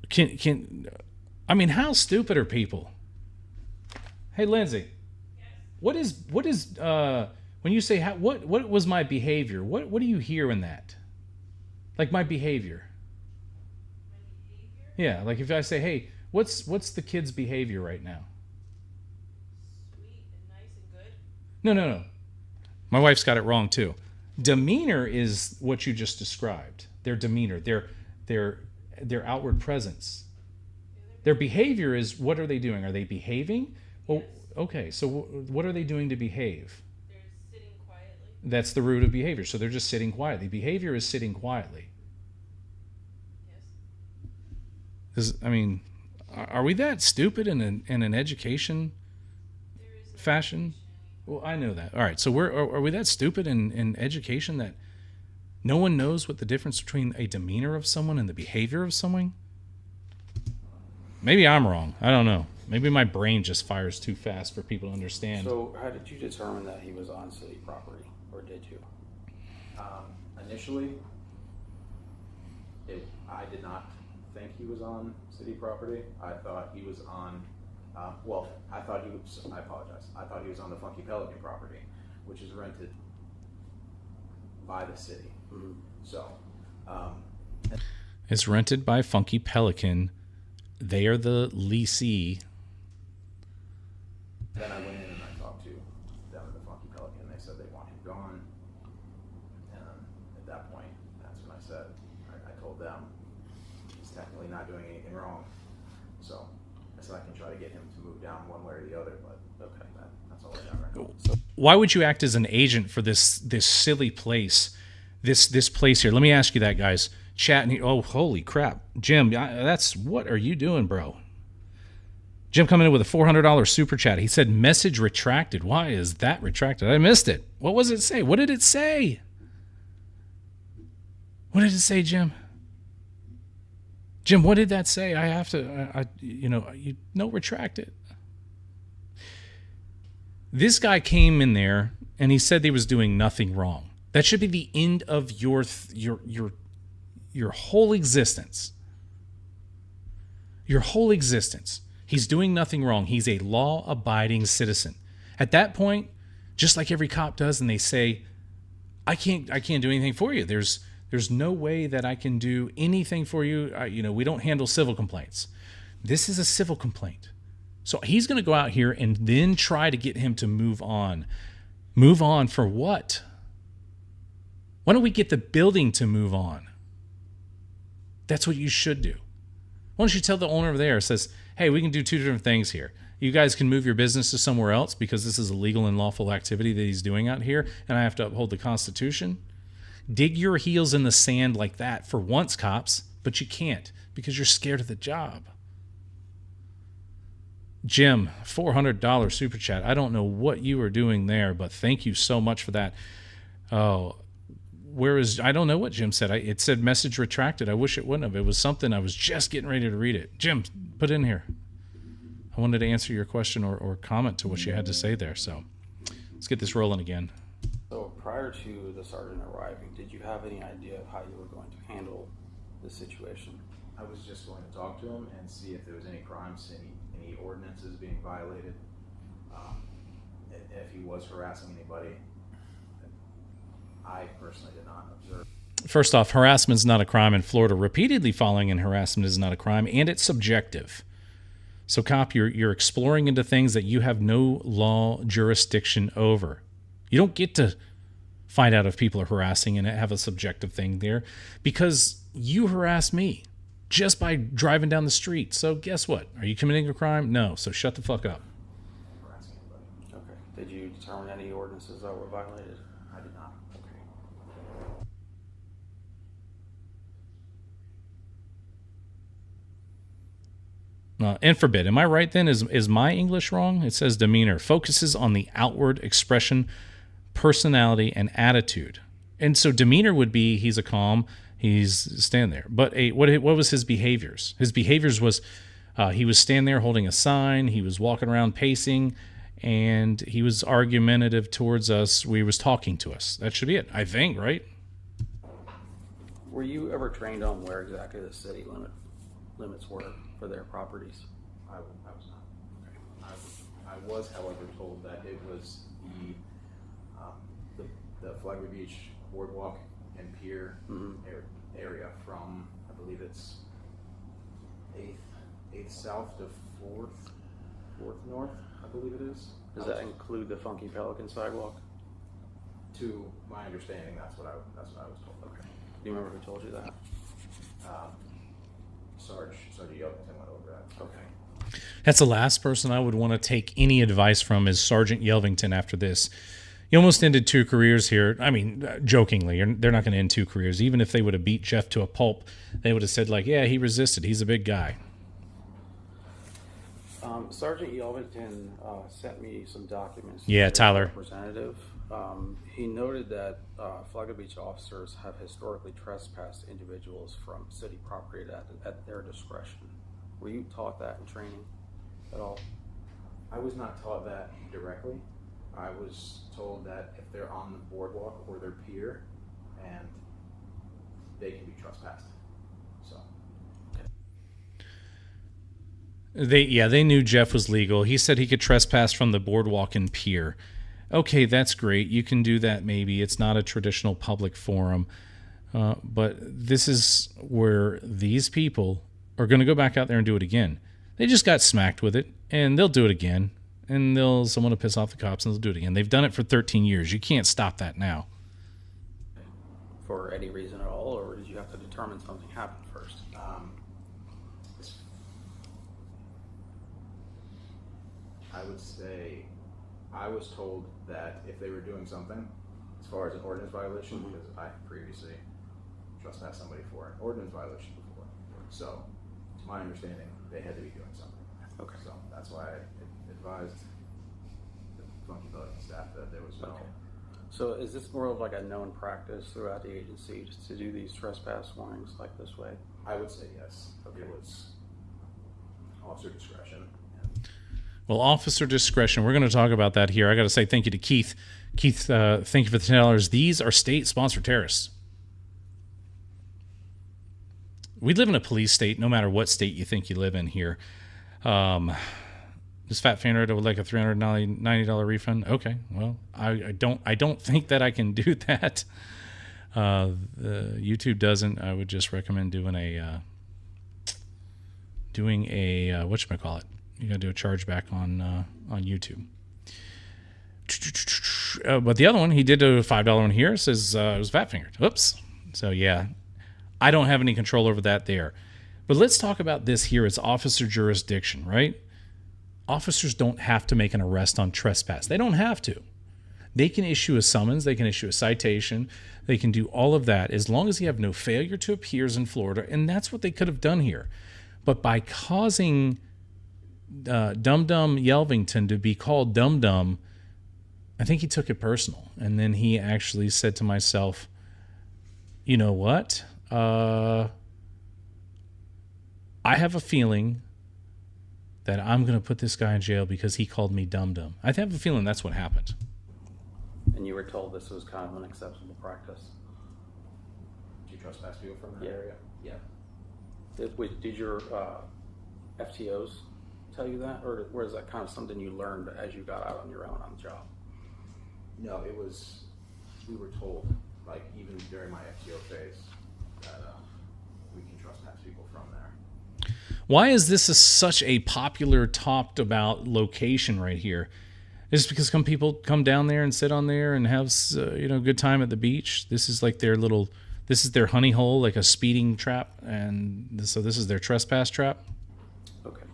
Okay. I mean, how stupid are people? Hey, Lindsay. Yes. What is when you say what was my behavior? What do you hear in that? Like my behavior. My behavior? Yeah, like if I say, "Hey, what's the kid's behavior right now?" Sweet and nice and good. No. My wife's got it wrong too. Demeanor is what you just described. Their demeanor. their outward presence. Their behavior is, what are they doing? Are they behaving? Well, okay, so what are they doing to behave? They're sitting quietly. That's the root of behavior. So they're just sitting quietly. Behavior is sitting quietly. Yes. I mean, are we that stupid in an education There is fashion? Well, I know that. All right, so are we that stupid in education that no one knows what the difference between a demeanor of someone and the behavior of someone? Maybe I'm wrong. I don't know. Maybe my brain just fires too fast for people to understand. So how did you determine that he was on city property, or did you? Initially, I did not think he was on city property. I thought he was on, I apologize. I thought he was on the Funky Pelican property, which is rented by the city. Mm-hmm. So, It's rented by Funky Pelican. They are the leasee. then I went in and I talked to them at the Funky Pelican. They said they want him gone. And at that point, that's when I said, I told them he's technically not doing anything wrong. So I said I can try to get him to move down one way or the other, but okay, that's all I got right now. Why would you act as an agent for this silly place, this place here? Let me ask you that, guys. Chat and oh, holy crap, Jim, that's what are you doing, bro? Jim coming in with a $400 super chat. He said message retracted. Why is that retracted? I missed it. What was it say? What did it say? What did it say, Jim? Jim, what did that say? I have to, retract it. This guy came in there and he said he was doing nothing wrong. That should be the end of your whole existence. Your whole existence. He's doing nothing wrong. He's a law-abiding citizen. At that point, just like every cop does, and they say, I can't do anything for you. There's no way that I can do anything for you. We don't handle civil complaints. This is a civil complaint. So he's going to go out here and then try to get him to move on. Move on for what? Why don't we get the building to move on? That's what you should do. Why don't you tell the owner over there, says, hey, we can do two different things here. You guys can move your business to somewhere else because this is a legal and lawful activity that he's doing out here, and I have to uphold the Constitution. Dig your heels in the sand like that for once, cops, but you can't because you're scared of the job. Jim, $400 super chat. I don't know what you are doing there, but thank you so much for that. Oh, I don't know what Jim said. It said message retracted. I wish it wouldn't have. It was something I was just getting ready to read it. Jim, put it in here. I wanted to answer your question or comment to what you had to say there. So let's get this rolling again. So prior to the sergeant arriving, did you have any idea of how you were going to handle the situation? I was just going to talk to him and see if there was any crimes, any ordinances being violated, if he was harassing anybody. I personally did not observe. First off, harassment is not a crime in Florida. Repeatedly following in harassment is not a crime, and it's subjective. So, cop, you're exploring into things that you have no law jurisdiction over. You don't get to find out if people are harassing and have a subjective thing there because you harassed me just by driving down the street. So guess what? Are you committing a crime? No. So shut the fuck up. Harassing anybody. Okay. Did you determine any ordinances that were violated? I did not. And forbid. Am I right then? Is my English wrong? It says demeanor focuses on the outward expression, personality, and attitude. And so demeanor would be he's a calm, he's standing there. But what was his behaviors? His behaviors was he was standing there holding a sign, he was walking around pacing, and he was argumentative towards us. He was talking to us. That should be it, I think, right? Were you ever trained on where exactly the city limits were for their properties? I was not. I was, however, told that it was the Flagler Beach boardwalk and pier area from, I believe it's 8th South to 4th North, I believe it is. Does that include the Funky Pelican sidewalk? To my understanding, that's what I was told. Okay. Do you remember who told you that? Sergeant Yelvington went over that. Okay. That's the last person I would want to take any advice from is Sergeant Yelvington after this. He almost ended 2 careers here. I mean, jokingly, they're not going to end 2 careers. Even if they would have beat Jeff to a pulp, they would have said, like, yeah, he resisted. He's a big guy. Sergeant Yelvington sent me some documents. Yeah, Tyler. Representative. He noted that Flagler Beach officers have historically trespassed individuals from city property at their discretion. Were you taught that in training at all? I was not taught that directly. I was told that if they're on the boardwalk or their pier, and they can be trespassed. So. They knew Jeff was legal. He said he could trespass from the boardwalk and pier. Okay, that's great. You can do that maybe. It's not a traditional public forum. But this is where these people are going to go back out there and do it again. They just got smacked with it, and they'll do it again. And someone will piss off the cops, and they'll do it again. They've done it for 13 years. You can't stop that now. For any reason at all, or did you have to determine something happened first? I would say I was told that if they were doing something, as far as an ordinance violation, because I previously trespassed somebody for an ordinance violation before. So, to my understanding, they had to be doing something. Okay. So that's why I advised the Funky Pelican staff that there was no. Okay. So is this more of like a known practice throughout the agency just to do these trespass warnings like this way? I would say yes. Okay. It was officer discretion. Well, officer discretion, we're going to talk about that here. I got to say thank you to Keith. Keith, thank you for the $10. These are state-sponsored terrorists. We live in a police state, no matter what state you think you live in here. This fat fan would like a $390 refund. Okay, well, I don't think that I can do that. YouTube doesn't. I would just recommend doing a whatchamacallit. You got to do a chargeback on YouTube. But the other one, he did a $5 one here. It says it was fat fingered. Oops. So yeah, I don't have any control over that there. But let's talk about this here. It's officer jurisdiction, right? Officers don't have to make an arrest on trespass. They don't have to. They can issue a summons. They can issue a citation. They can do all of that as long as you have no failure to appears in Florida. And that's what they could have done here. But by causing Dum Dum Yelvington to be called Dum Dum, I think he took it personal. And then he actually said to myself, you know what? I have a feeling that I'm going to put this guy in jail because he called me Dum Dum. I have a feeling that's what happened. And you were told this was kind of an acceptable practice. Do you trespass people from that Yeah. area? Yeah. Did your FTOs tell you that, or was that kind of something you learned as you got out on your own on the job? No, it was, we were told, like, even during my FTO phase, that we can trespass people from there. Why is this such a popular, talked about location right here? Is it because people come down there and sit on there and have a good time at the beach? This is like this is their honey hole, like a speeding trap, and so this is their trespass trap. Okay.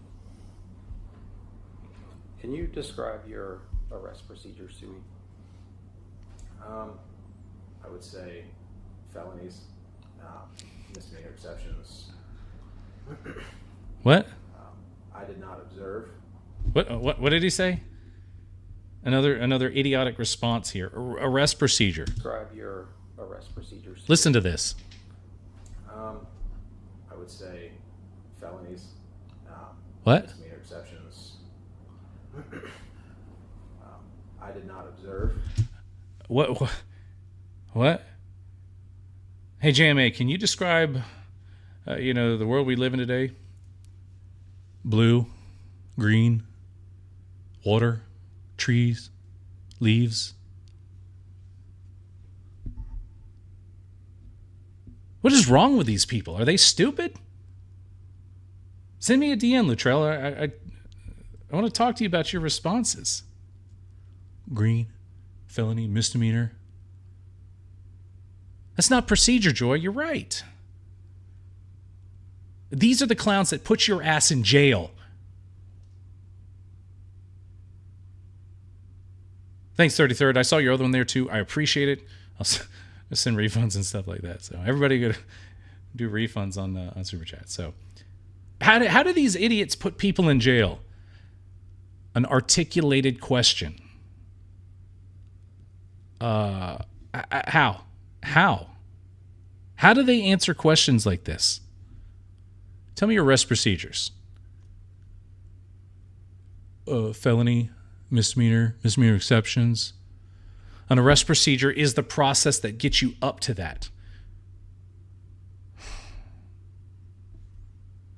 Can you describe your arrest procedures to me? I would say felonies, misdemeanor exceptions. What? I did not observe. What did he say? Another idiotic response here. Arrest procedure. Describe your arrest procedures. Listen to this. I would say felonies. What? Misdemeanor exceptions. I did not observe. What? Hey, JMA, can you describe, the world we live in today? Blue, green, water, trees, leaves. What is wrong with these people? Are they stupid? Send me a DM, Luttrell. I want to talk to you about your responses. Green, felony, misdemeanor. That's not procedure, Joy. You're right. These are the clowns that put your ass in jail. Thanks, 33rd. I saw your other one there too. I appreciate it. I'll send refunds and stuff like that. So everybody go do refunds on Super Chat. So how do these idiots put people in jail? An articulated question. How? How do they answer questions like this? Tell me your arrest procedures. Felony, misdemeanor exceptions. An arrest procedure is the process that gets you up to that.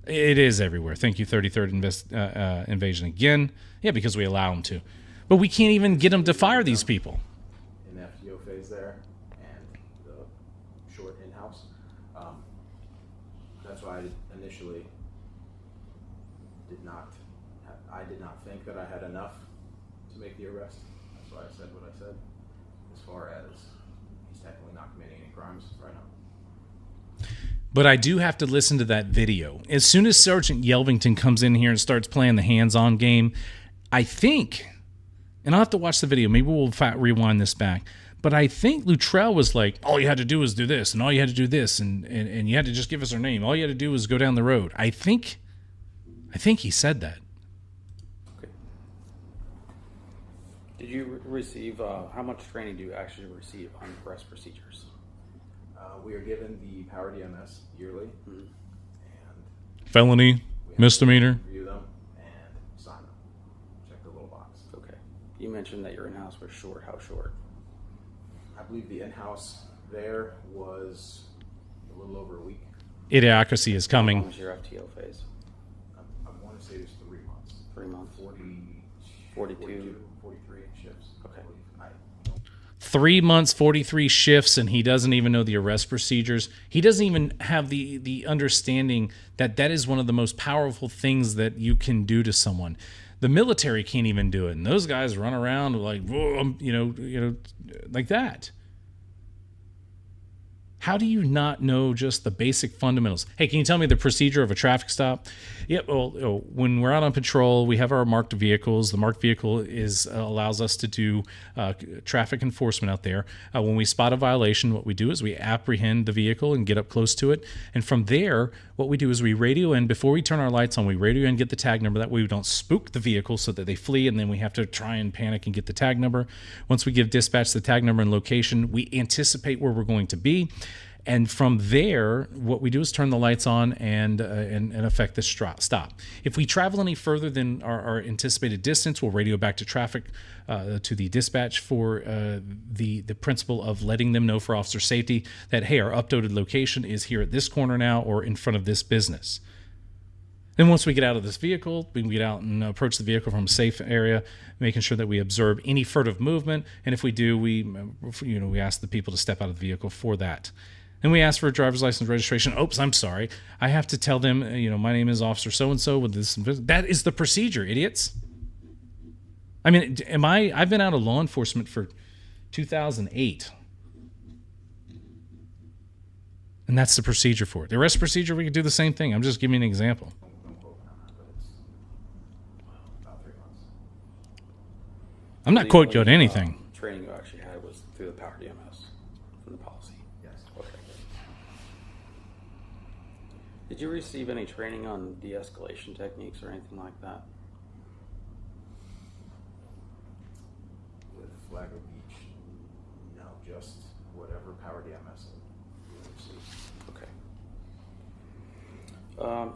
It is everywhere. Thank you, 33rd Invasion again. Yeah, because we allow them to. But we can't even get them to fire these people. In the FTO phase there and the short in-house. That's why I initially did not think that I had enough to make the arrest. That's why I said what I said. As far as he's technically not committing any crimes right now. But I do have to listen to that video. As soon as Sergeant Yelvington comes in here and starts playing the hands-on game, I think, and I'll have to watch the video, maybe we'll rewind this back, but I think Luttrell was like, all you had to do was do this, and all you had to do this, and you had to just give us our name. All you had to do was go down the road. I think he said that. Okay. Did you receive, how much training do you actually receive on arrest procedures? We are given the Power DMS yearly, and Felony, we have misdemeanor. to review them and sign them. Check the little box. Okay. You mentioned that your in-house was short. How short? I believe the in-house there was a little over a week. Idiocracy is How long coming. was your FTO phase? I want to say it was 3 months. 3 months. 42, 43 shifts. Okay. 3 months, 43 shifts, and he doesn't even know the arrest procedures. He doesn't even have the understanding that that is one of the most powerful things that you can do to someone. The military can't even do it, and those guys run around like, like that. How do you not know just the basic fundamentals? Hey, can you tell me the procedure of a traffic stop? Yep. Well, when we're out on patrol, we have our marked vehicles. The marked vehicle allows us to do traffic enforcement out there. When we spot a violation, what we do is we apprehend the vehicle and get up close to it. And from there, what we do is we radio in. Before we turn our lights on, we radio in, get the tag number. That way we don't spook the vehicle so that they flee, and then we have to try and panic and get the tag number. Once we give dispatch the tag number and location, we anticipate where we're going to be. And from there, what we do is turn the lights on and affect the stop. If we travel any further than our anticipated distance, we'll radio back to traffic, to the dispatch for the principle of letting them know for officer safety that, hey, our updated location is here at this corner now or in front of this business. Then once we get out of this vehicle, we can get out and approach the vehicle from a safe area, making sure that we observe any furtive movement. And if we do, we ask the people to step out of the vehicle for that. Then we ask for a driver's license registration. Oops, I'm sorry. I have to tell them, my name is Officer so-and-so with this. That is the procedure, idiots. I mean, I've been out of law enforcement for 2008. And that's the procedure for it. The arrest procedure, we could do the same thing. I'm just giving you an example. Don't quote me on that, but it's about 3 months. I'm not quoting you on anything. Training you actually had was through the Power DMS from the policy. Yes. Okay. Did you receive any training on de-escalation techniques or anything like that? With Flagler Beach, no, just whatever Power DMS we received. Okay.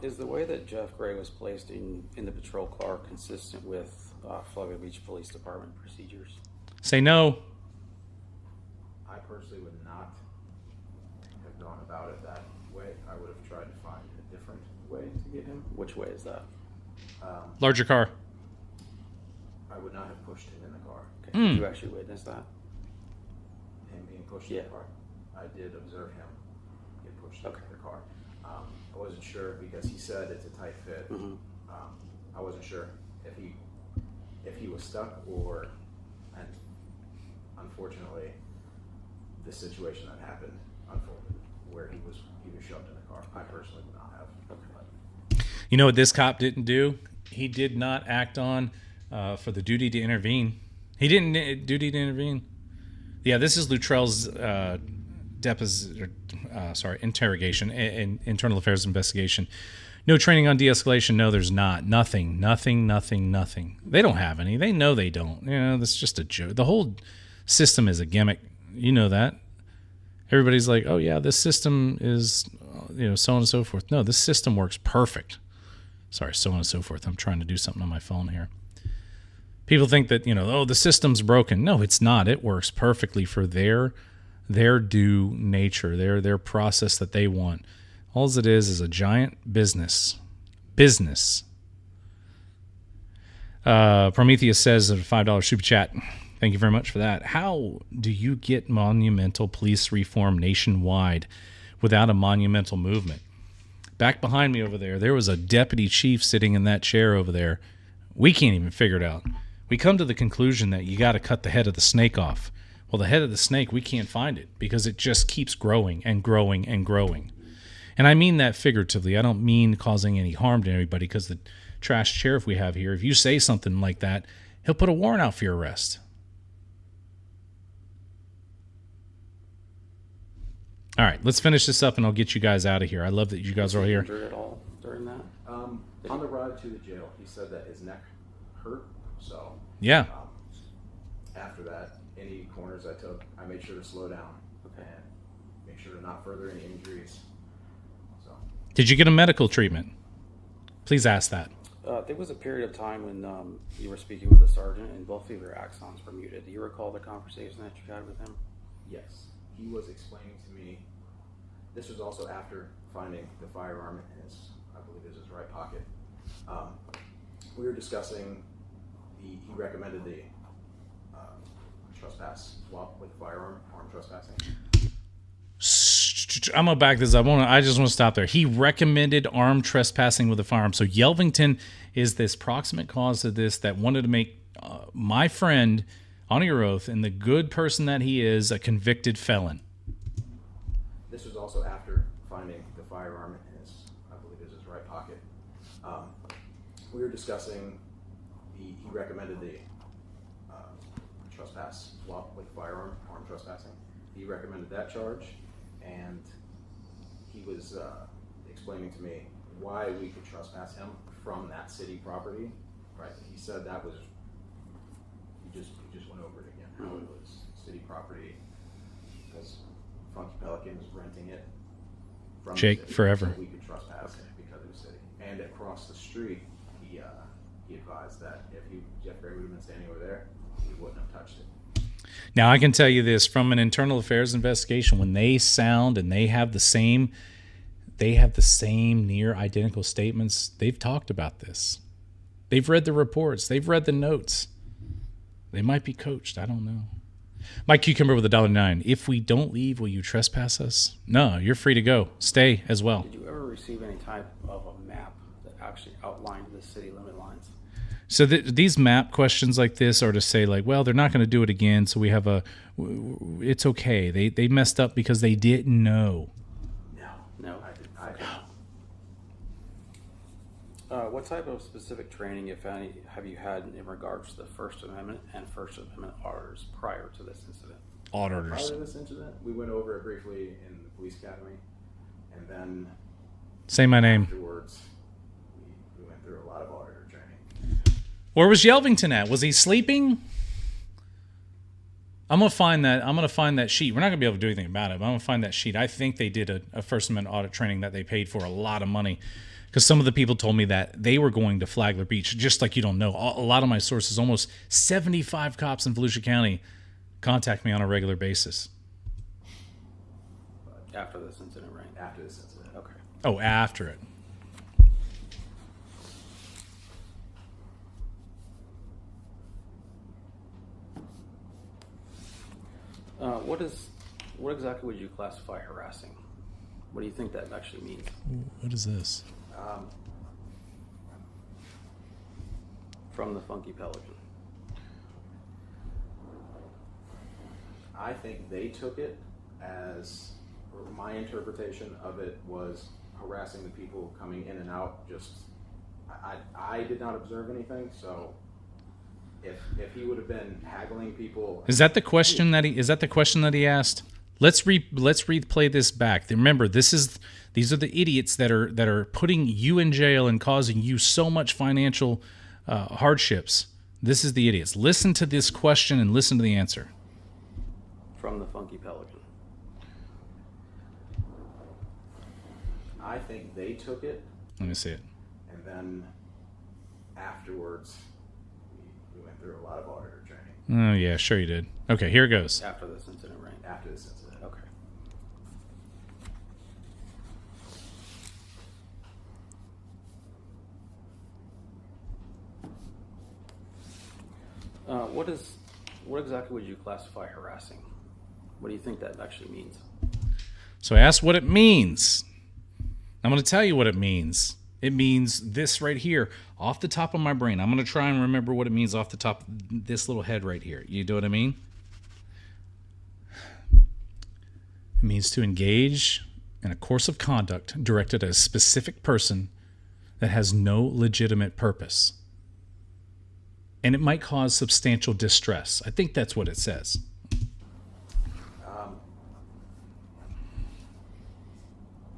Is the way that Jeff Gray was placed in the patrol car consistent with Flagler Beach Police Department procedures? Say no. I personally would not have gone about it that way. I would have tried to find a different way to get him. Which way is that? Larger car. I would not have pushed him in the car. Okay. Did you actually witness that? Him being pushed in the car. I did observe him get pushed in the car. I wasn't sure because he said it's a tight fit. Mm-hmm. I wasn't sure if he was stuck or, and unfortunately, the situation that happened unfolded where he was shoved in the car. I personally would not have. Okay. You know what this cop didn't do? He did not act on for the duty to intervene. He didn't duty to intervene. Yeah, this is Luttrell's interrogation and internal affairs investigation. No training on de-escalation. No, there's not. Nothing. They don't have any. They know they don't. You know, that's just a joke. The whole system is a gimmick. You know that. Everybody's like, oh yeah, this system is, so on and so forth. No, this system works perfect. Sorry, so on and so forth. I'm trying to do something on my phone here. People think that, the system's broken. No, it's not. It works perfectly for their due nature, their process that they want. All it is a giant business. Prometheus says a $5 super chat. Thank you very much for that. How do you get monumental police reform nationwide without a monumental movement? Back behind me over there was a deputy chief sitting in that chair over there. We can't even figure it out. We come to the conclusion that you got to cut the head of the snake off. Well, the head of the snake, we can't find it because it just keeps growing and growing and growing. And I mean that figuratively. I don't mean causing any harm to anybody, because the trash sheriff we have here, if you say something like that, he'll put a warrant out for your arrest. All right, let's finish this up and I'll get you guys out of here. I love that you guys are all here. Injured at all during that? On the ride to the jail, he said that his neck hurt. So Yeah. After that, any corners I took, I made sure to slow down and make sure to not further any injuries. So Did you get a medical treatment? Please ask that. There was a period of time when you were speaking with the sergeant and both of your axons were muted. Do you recall the conversation that you had with him? yes, he was explaining to me. This was also after finding the firearm in his, I believe it was his right pocket. We were discussing he recommended the trespass while with firearm, armed trespassing. I'm gonna back this up. I just want to stop there. He recommended armed trespassing with a firearm. So Yelvington is this proximate cause of this that wanted to make my friend, on your oath, and the good person that he is, a convicted felon. This was also after finding the firearm in his, I believe it was his right pocket. We were discussing he recommended the trespass while with firearm, armed trespassing. He recommended that charge, and he was explaining to me why we could trespass him from that city property. Right? He said that was he just went over it again. How it was city property because Funky Pelican was renting it from Jake, the city, forever. So we could trespass because of the city. And across the street, he advised that if Jeff Gray would have been standing over there, he wouldn't have touched it. Now, I can tell you this from an internal affairs investigation, when they sound and they have the same near identical statements, they've talked about this. They've read the reports. They've read the notes. They might be coached. I don't know. Mike Cucumber with $1.09. If we don't leave, will you trespass us? No, you're free to go. Stay as well. Did you ever receive any type of a map that actually outlined the city limit lines? So these map questions like this are to say, like, well, they're not going to do it again, so we have it's okay. They messed up because they didn't know. No. I What type of specific training, if any, have you had in regards to the First Amendment and First Amendment auditors prior to this incident? Auditors. Prior to this incident, we went over it briefly in the police academy, and then Say my name. afterwards, we went through a lot of auditor training. Where was Yelvington at? Was he sleeping? I'm gonna find that sheet. We're not gonna be able to do anything about it, but I'm gonna find that sheet. I think they did a First Amendment audit training that they paid for a lot of money, because some of the people told me that they were going to Flagler Beach. Just like you don't know, a lot of my sources, almost 75 cops in Volusia County, contact me on a regular basis. After this incident, right? After this incident. Okay. Oh, after it. What exactly would you classify harassing? What do you think that actually means? What is this? From the Funky Pelican. I think they took it as, or my interpretation of it was harassing the people coming in and out, just I did not observe anything, so if he would have been haggling people, Is that the question that he asked? Let's replay this back. Remember, these are the idiots that are putting you in jail and causing you so much financial hardships. This is the idiots. Listen to this question and listen to the answer. From the Funky Pelican. I think they took it, Let me see it. and then afterwards we went through a lot of auditor training Oh yeah, sure you did. Okay, here it goes. After this incident, right? after this incident. Okay. What exactly would you classify harassing? What do you think that actually means? So I asked what it means. I'm going to tell you what it means. It means this right here, off the top of my brain. I'm going to try and remember what it means off the top of this little head right here. You know what I mean? It means to engage in a course of conduct directed at a specific person that has no legitimate purpose. And it might cause substantial distress. I think that's what it says.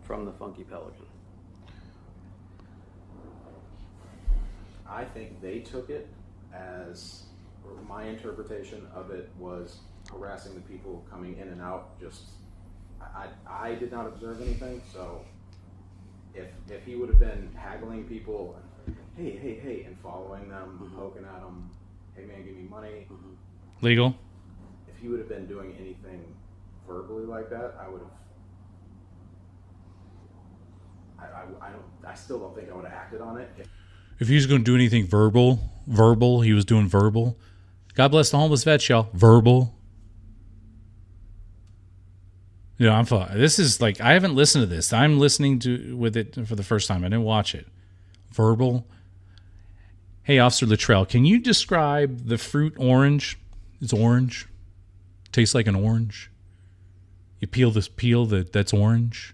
From the Funky Pelican. I think they took it as, or my interpretation of it was harassing the people coming in and out. Just, I did not observe anything, so if he would have been haggling people, hey, and following them, poking at them, hey man, give me money. Legal? If he would have been doing anything verbally like that, I would have. I still don't think I would have acted on it. If he was going to do anything verbal, he was doing verbal. God bless the homeless vets, y'all. Verbal. You know, I'm fine. This is like, I haven't listened to this. I'm listening to with it for the first time. I didn't watch it. Verbal. Hey, Officer Luttrell, can you describe the fruit orange? It's orange. Tastes like an orange. You peel this peel that's orange.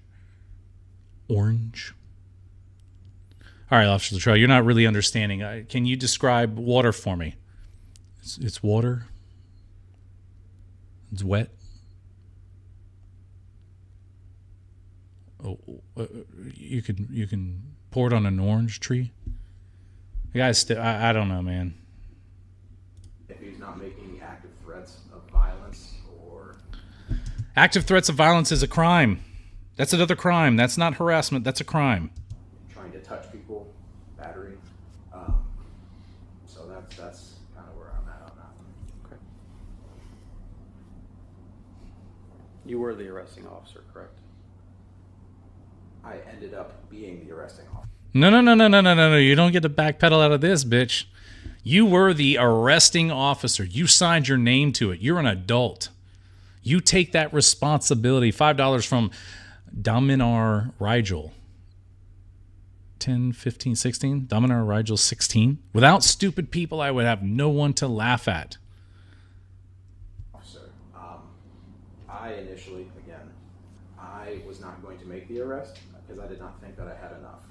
Orange. All right, Officer Luttrell, you're not really understanding. Can you describe water for me? It's water. It's wet. Oh, you can pour it on an orange tree. You guys, I don't know, man. If he's not making active threats of violence or Active threats of violence is a crime. That's another crime. That's not harassment. That's a crime. trying to touch people, battery. So that's kind of where I'm at on that. Okay. You were the arresting officer, correct? I ended up being the arresting officer. No. You don't get to backpedal out of this, bitch. You were the arresting officer. You signed your name to it. You're an adult. You take that responsibility. $5 from Dominar Rigel. 10, 15, 16? Dominar Rigel 16? Without stupid people, I would have no one to laugh at. Officer, I initially, again, I was not going to make the arrest because I did not think that I had enough.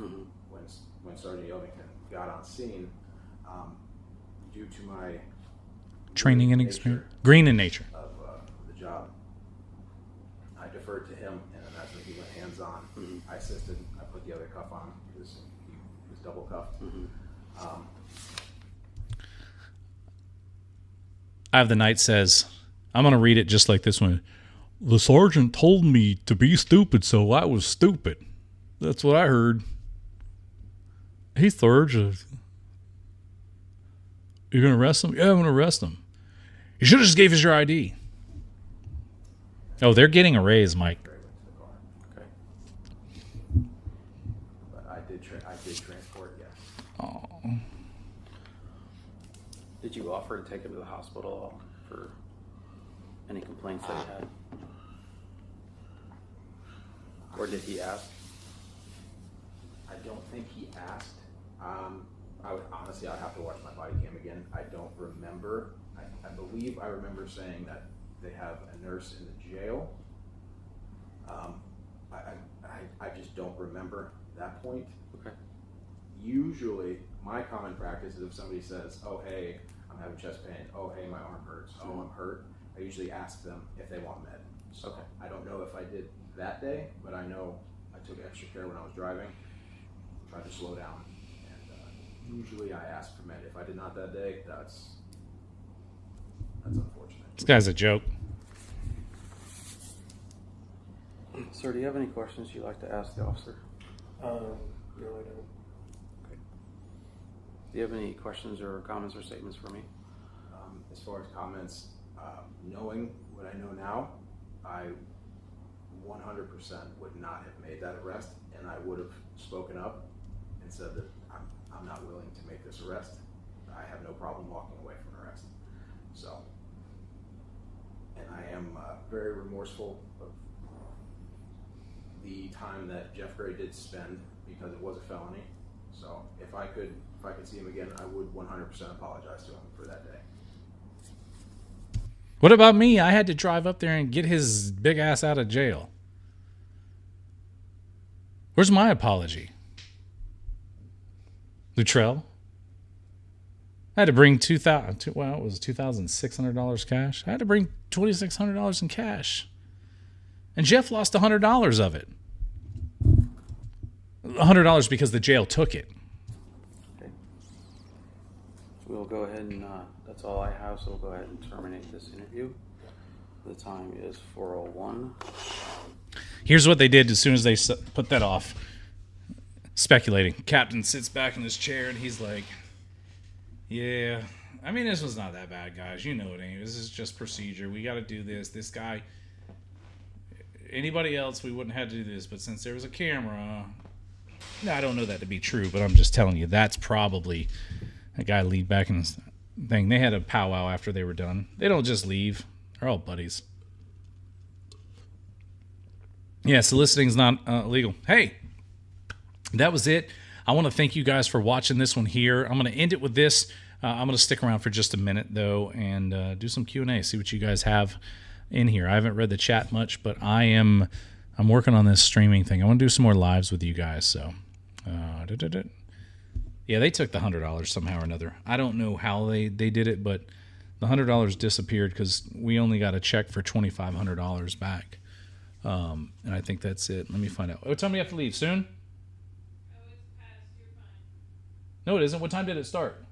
When Sergeant Yelvington got on scene, due to my Training and experience. Green in nature. of the job, I deferred to him, and then that's when he went hands-on. I assisted. I put the other cuff on because he was double cuffed. I have the night says, I'm going to read it just like this one. The sergeant told me to be stupid, so I was stupid. That's what I heard. Hey, Thurge, you're going to arrest him? Yeah, I'm going to arrest him. You should have just gave us your ID. Oh, they're getting a raise, Mike. Straight went to the car. Okay. But I did transport, yes. Oh. Did you offer to take him to the hospital for any complaints that he had? Or did he ask? I don't think he asked. I would honestly, I'd have to watch my body cam again. I don't remember. I believe I remember saying that they have a nurse in the jail. I just don't remember that point. Okay. usually my common practice is if somebody says, oh, hey, I'm having chest pain, oh, hey, my arm hurts, oh, I'm hurt, I usually ask them if they want med. So Okay. I don't know if I did that day, but I know I took extra care when I was driving, tried to slow down, and usually I ask for med. If I did not that day, that's unfortunate. This guy's a joke. Sir, do you have any questions you'd like to ask the officer? No, I don't. Do you have any questions or comments or statements for me? As far as comments, knowing what I know now, I 100% would not have made that arrest, and I would have spoken up and said that I'm not willing to make this arrest. I have no problem walking away from an arrest. So, and I am very remorseful of the time that Jeff Gray did spend because it was a felony. So if I could see him again, I would 100% apologize to him for that day. What about me? I had to drive up there and get his big ass out of jail. Where's my apology? Luttrell? I had to bring $2,600 cash. I had to bring $2,600 in cash. And Jeff lost $100 of it. $100 because the jail took it. Okay. We'll go ahead and, that's all I have, so we'll go ahead and terminate this interview. The time is 4:01. Here's what they did as soon as they put that off. Speculating. Captain sits back in his chair and he's like, yeah, I mean, this was not that bad, guys. You know it ain't. This is just procedure. We got to do this. This guy, anybody else, we wouldn't have to do this. But since there was a camera, no, I don't know that to be true, but I'm just telling you, that's probably a guy lead back in his thing. They had a powwow after they were done. They don't just leave. They're all buddies. Yeah, soliciting's not illegal. Hey, that was it. I want to thank you guys for watching this one here. I'm going to end it with this. I'm going to stick around for just a minute, though, and do some Q&A, see what you guys have in here. I haven't read the chat much, but I'm working on this streaming thing. I want to do some more lives with you guys. So, yeah, they took the $100 somehow or another. I don't know how they did it, but the $100 disappeared because we only got a check for $2,500 back. And I think that's it. Let me find out. What time do you have to leave? Soon? Oh, it's past. You're fine. No, it isn't. What time did it start?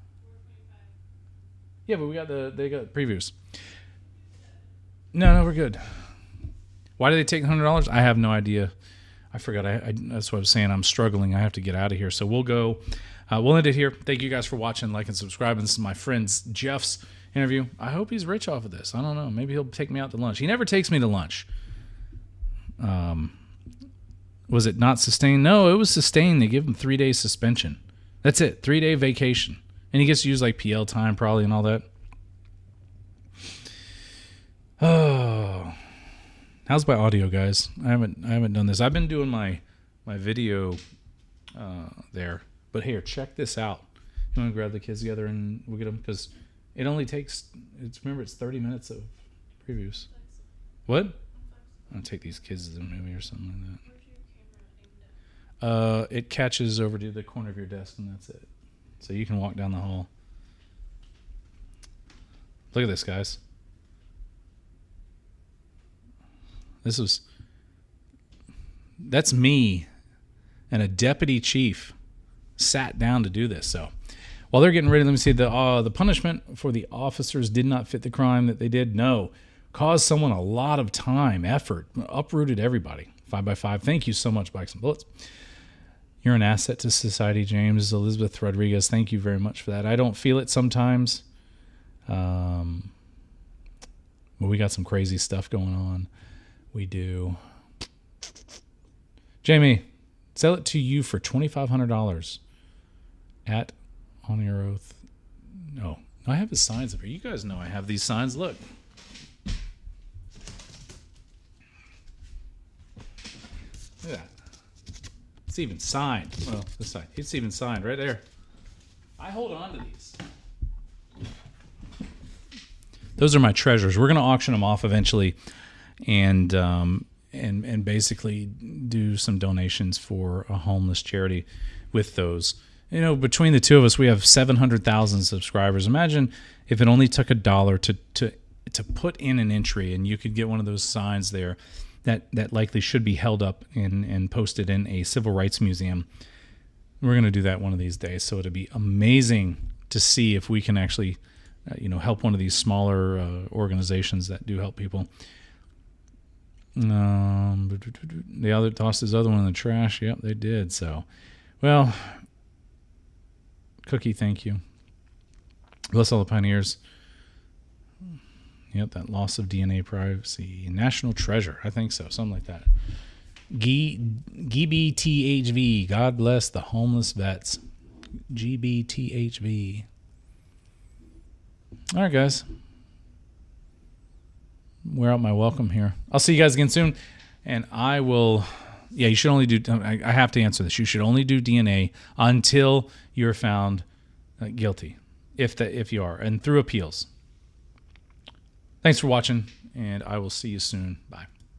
4:25. Yeah, but they got previews. No, we're good. Why did they take $100? I have no idea. I forgot. That's what I was saying. I'm struggling. I have to get out of here. So we'll go. We'll end it here. Thank you guys for watching, like, and subscribing. This is my friend Jeff's interview. I hope he's rich off of this. I don't know. Maybe he'll take me out to lunch. He never takes me to lunch. Was it not sustained? No, it was sustained. They give him 3 days suspension. That's it. 3-day vacation. And he gets to use like PL time probably and all that. Oh, how's my audio, guys? I haven't done this. I've been doing my video there. But here, check this out. You want to grab the kids together and we'll get them? Because it only takes, remember, it's 30 minutes of previews. What? I'll take these kids to the movie or something like that. Where's your camera aimed at? It catches over to the corner of your desk and that's it. So you can walk down the hall. Look at this, guys. That's me and a deputy chief sat down to do this. So while they're getting ready, let me see, the punishment for the officers did not fit the crime that they did. No, caused someone a lot of time, effort, uprooted everybody. 5x5. Thank you so much, Bikes and Bullets. You're an asset to society, James. Elizabeth Rodriguez, thank you very much for that. I don't feel it sometimes. But we got some crazy stuff going on. We do. Jamie, sell it to you for $2,500 at On Your Oath. No, I have his signs up here. You guys know I have these signs. Look. Look at that. It's even signed. Well, this side. It's even signed right there. I hold on to these. Those are my treasures. We're going to auction them off eventually, and basically do some donations for a homeless charity with those. You know, between the two of us, we have 700,000 subscribers. Imagine if it only took $1 to put in an entry, and you could get one of those signs there that likely should be held up and posted in a civil rights museum. We're going to do that one of these days, so it'd be amazing to see if we can actually, help one of these smaller organizations that do help people. The other tossed his other one in the trash. Yep, they did. So, well, Cookie, thank you. Bless all the pioneers. Yep, that loss of DNA privacy. National treasure. I think so. Something like that. GBTHV. God bless the homeless vets. GBTHV. All right, guys. Wear out my welcome here. I'll see you guys again soon. And I will... Yeah, you should only do... I have to answer this. You should only do DNA until you're found guilty. If you are. And through appeals. Thanks for watching, and I will see you soon. Bye.